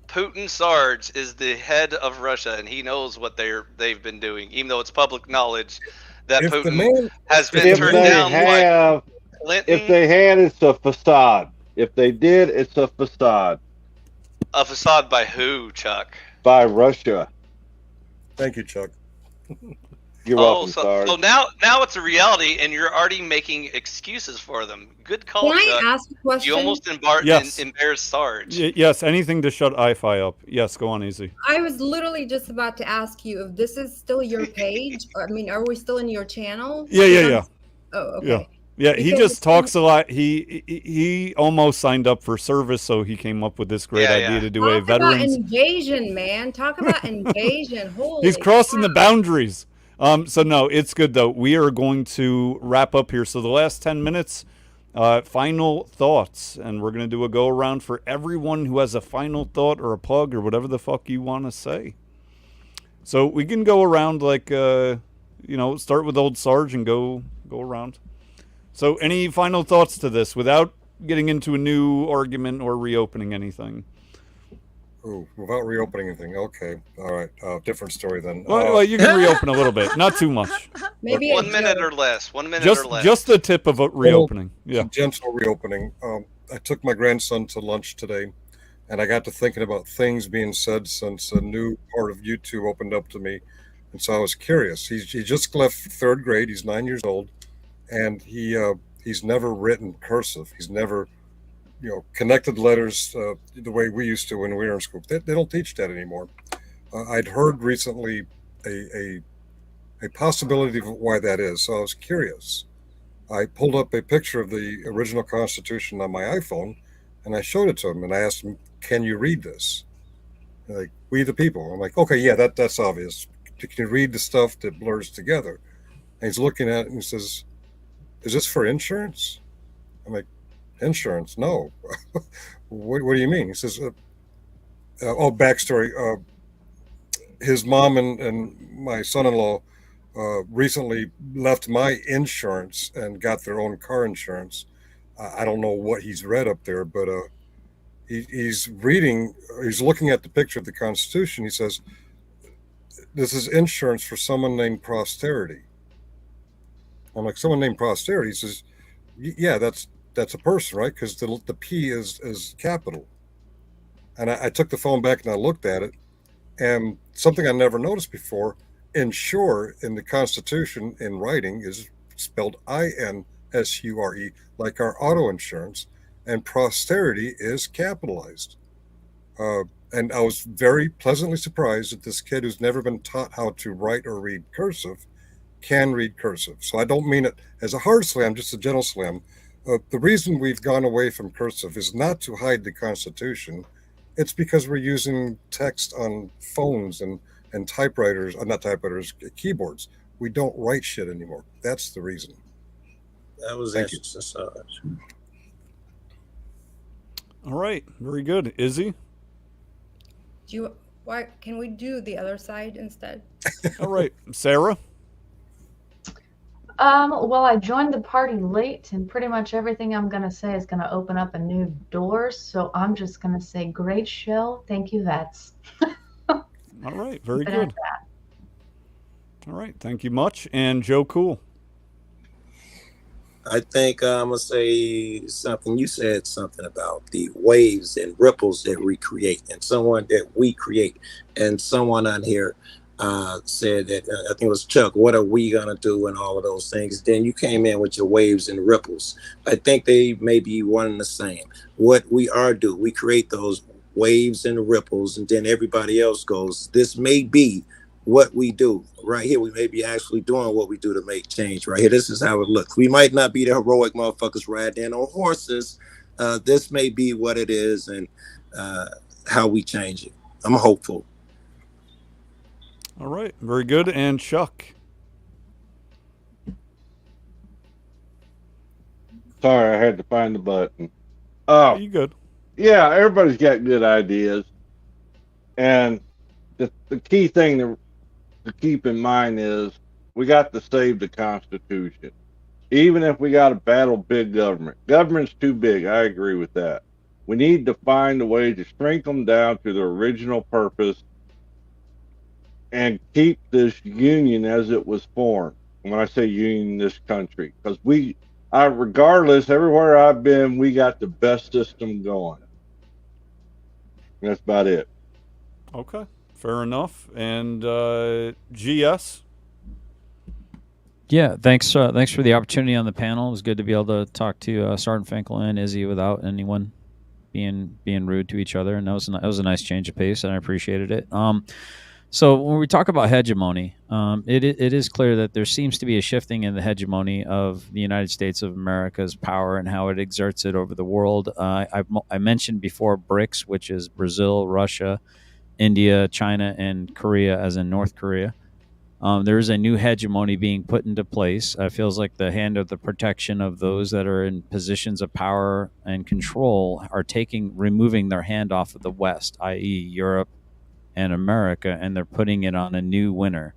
Putin Sarge is the head of Russia, and he knows what they've been doing, even though it's public knowledge that Putin has been turned down by Clinton. If they had, it's a facade. If they did, it's a facade. A facade by who, Chuck? By Russia. Thank you, Chuck. You're welcome, Sarge. So now it's a reality, and you're already making excuses for them. Good call, Can Chuck. I ask a question? You almost embarrassed Sarge. Yes, anything to shut I-Fi up. Yes, go on, Easy. I was literally just about to ask you if this is still your page. I mean, are we still in your channel? Yeah. Oh, okay. Yeah, he just talks a lot. He almost signed up for service, so he came up with this great idea to do a veterans. Talk about invasion, man. Talk about invasion. Holy He's crossing the boundaries. So no, it's good though. We are going to wrap up here. So the last 10 minutes, final thoughts, and we're going to do a go around for everyone who has a final thought or a plug or whatever the fuck you want to say. So we can go around like, start with old Sarge and go around. So any final thoughts to this without getting into a new argument or reopening anything? Oh, without reopening anything. Okay. All right. Different story then. Well, you can reopen a little bit. Not too much. Maybe 1 minute or less. 1 minute or less. Just the tip of a reopening. Yeah. Gentle reopening. I took my grandson to lunch today, and I got to thinking about things being said since a new part of YouTube opened up to me. And so I was curious. He just left third grade. He's 9 years old. And he's never written cursive. He's never, connected letters the way we used to when we were in school. They don't teach that anymore. I'd heard recently a possibility of why that is, so I was curious. I pulled up a picture of the original Constitution on my iPhone, and I showed it to him, and I asked him, "Can you read this?" Like, "We the people." I'm like, "Okay, yeah, that's obvious. Can you read the stuff that blurs together?" And he's looking at it and he says, "Is this for insurance?" I'm like, "Insurance? No." What do you mean? He says, "Oh, backstory. His mom and my son-in-law recently left my insurance and got their own car insurance. I don't know what he's read up there, but he's looking at the picture of the Constitution. He says, "This is insurance for someone named Posterity." I'm like, "Someone named Posterity?" He says, "Yeah, that's a person, right? Because the P is capital." And I took the phone back and I looked at it, and something I never noticed before: insure in the Constitution in writing is spelled INSURE, like our auto insurance, and posterity is capitalized. And I was very pleasantly surprised that this kid who's never been taught how to write or read cursive can read cursive. So I don't mean it as a hard slam, just a gentle slam. The reason we've gone away from cursive is not to hide the Constitution. It's because we're using text on phones and typewriters, not typewriters, keyboards. We don't write shit anymore. That's the reason. That was interesting. All right, very good. Izzy? Why can we do the other side instead? All right, Sarah? Well, I joined the party late, and pretty much everything I'm going to say is going to open up a new door. So I'm just going to say, great show. Thank you, vets. All right, very good. All right, thank you much. And Joe Cool. I think I'm going to say something. You said something about the waves and ripples that we create, and someone that we create. And someone on here said that, I think it was Chuck, what are we going to do and all of those things. Then you came in with your waves and ripples. I think they may be one and the same. What we do, we create those waves and ripples, and then everybody else goes, this may be what we do right here. We may be actually doing what we do to make change right here. This is how it looks. We might not be the heroic motherfuckers riding in on horses. This may be what it is, and how we change it. I'm hopeful. All right, very good. And Chuck? Sorry, I had to find the button. Oh, you good? Yeah, everybody's got good ideas, and the key thing to keep in mind is we got to save the Constitution. Even if we got to battle big government. Government's too big. I agree with that. We need to find a way to shrink them down to their original purpose and keep this union as it was formed. And when I say union, this country, because regardless, everywhere I've been, we got the best system going. That's about it. Okay, fair enough. And GS? Yeah, thanks for the opportunity on the panel. It was good to be able to talk to Sergeant Finkel and Izzy without anyone being rude to each other, and that was a nice change of pace, and I appreciated it. So when we talk about hegemony, it is clear that there seems to be a shifting in the hegemony of the United States of America's power and how it exerts it over the world. I mentioned before BRICS, which is Brazil, Russia, India, China, and Korea, as in North Korea. There is a new hegemony being put into place. It feels like the hand of the protection of those that are in positions of power and control are removing their hand off of the West, i.e. Europe and America, and they're putting it on a new winner.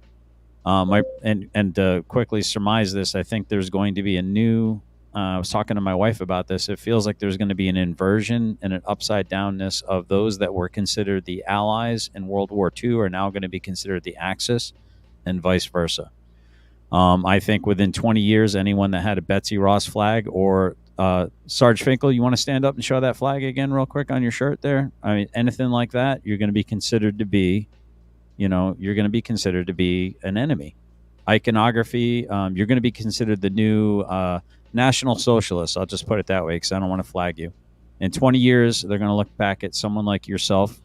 And to quickly surmise this, I think there's going to be a new, I was talking to my wife about this, it feels like there's going to be an inversion and an upside downness of those that were considered the Allies in World War II are now going to be considered the Axis, and vice versa. I think within 20 years, anyone that had a Betsy Ross flag or Sarge Finkel, you want to stand up and show that flag again real quick on your shirt there? I mean, anything like that, you're going to be considered to be, an enemy. Iconography, you're going to be considered the new National Socialist. I'll just put it that way because I don't want to flag you. In 20 years, they're going to look back at someone like yourself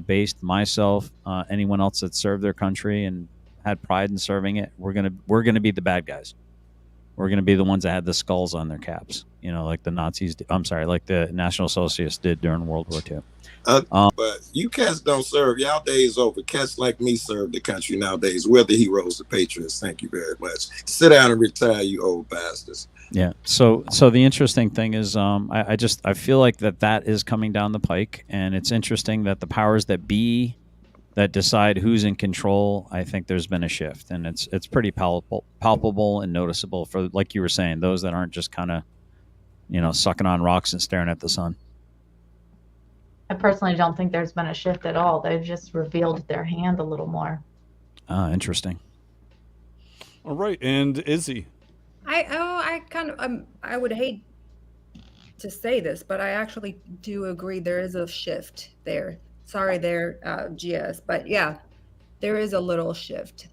based, myself, anyone else that served their country and had pride in serving it, we're gonna be the bad guys. We're gonna be the ones that had the skulls on their caps, like the Nazis. I'm sorry, like the National Socialists did during World War II. But you cats don't serve. Y'all days over. Cats like me serve the country nowadays. We're the heroes, the patriots. Thank you very much. Sit down and retire, you old bastards. Yeah. So the interesting thing is, I feel like that is coming down the pike, and it's interesting that the powers that be that decide who's in control, I think there's been a shift, and it's pretty palpable and noticeable for, like you were saying, those that aren't just kind of, sucking on rocks and staring at the sun. I personally don't think there's been a shift at all. They've just revealed their hand a little more. Interesting. All right, and Izzy. I would hate to say this, but I actually do agree there is a shift there. Sorry there, GS, but yeah, there is a little shift.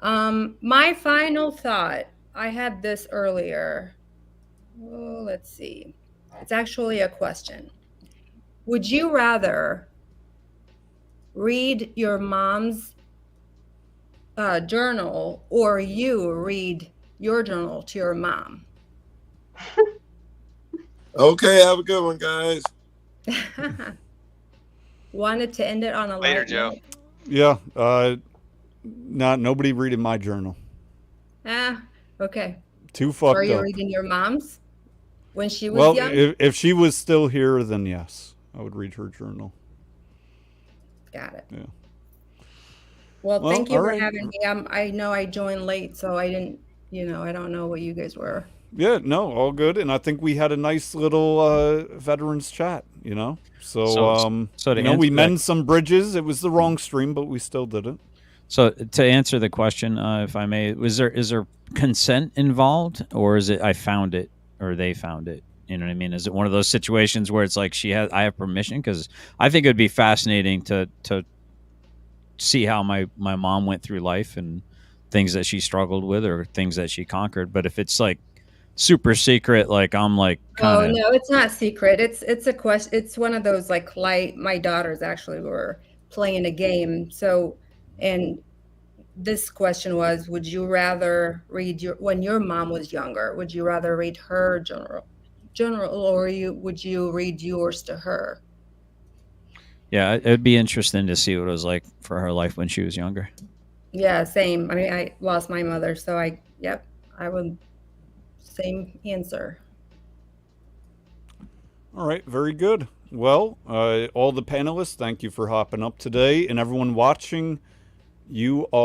My final thought, I had this earlier. Oh, let's see. It's actually a question. Would you rather read your mom's journal, or you read your journal to your mom? Okay, have a good one, guys. Wanted to end it on a Later, light Joe. note. Yeah, nobody reading my journal. Okay. Too fucked Are you up. reading your mom's when she was young? Well, if she was still here, then yes, I would read her journal. Got it. Yeah. Well, thank you all for right. having me. I know I joined late, so I didn't, I don't know what you guys were. Yeah, no, all good. And I think we had a nice little veterans chat, So we mend some bridges. It was the wrong stream, but we still did it. So to answer the question, if I may, is there consent involved, or is it I found it or they found it? You know what I mean? Is it one of those situations where it's like I have permission? Because I think it would be fascinating to see how my mom went through life and things that she struggled with or things that she conquered. But if it's like super secret, like I'm like Oh no, it's not secret. It's a question. It's one of those like my daughters actually were playing a game. So, and this question was, would you rather read when your mom was younger, would you rather read her journal, or would you read yours to her? Yeah, it'd be interesting to see what it was like for her life when she was younger. Yeah, same. I mean, I lost my mother, so I would, same answer. All right, very good. Well, all the panelists, thank you for hopping up today, and everyone watching, you are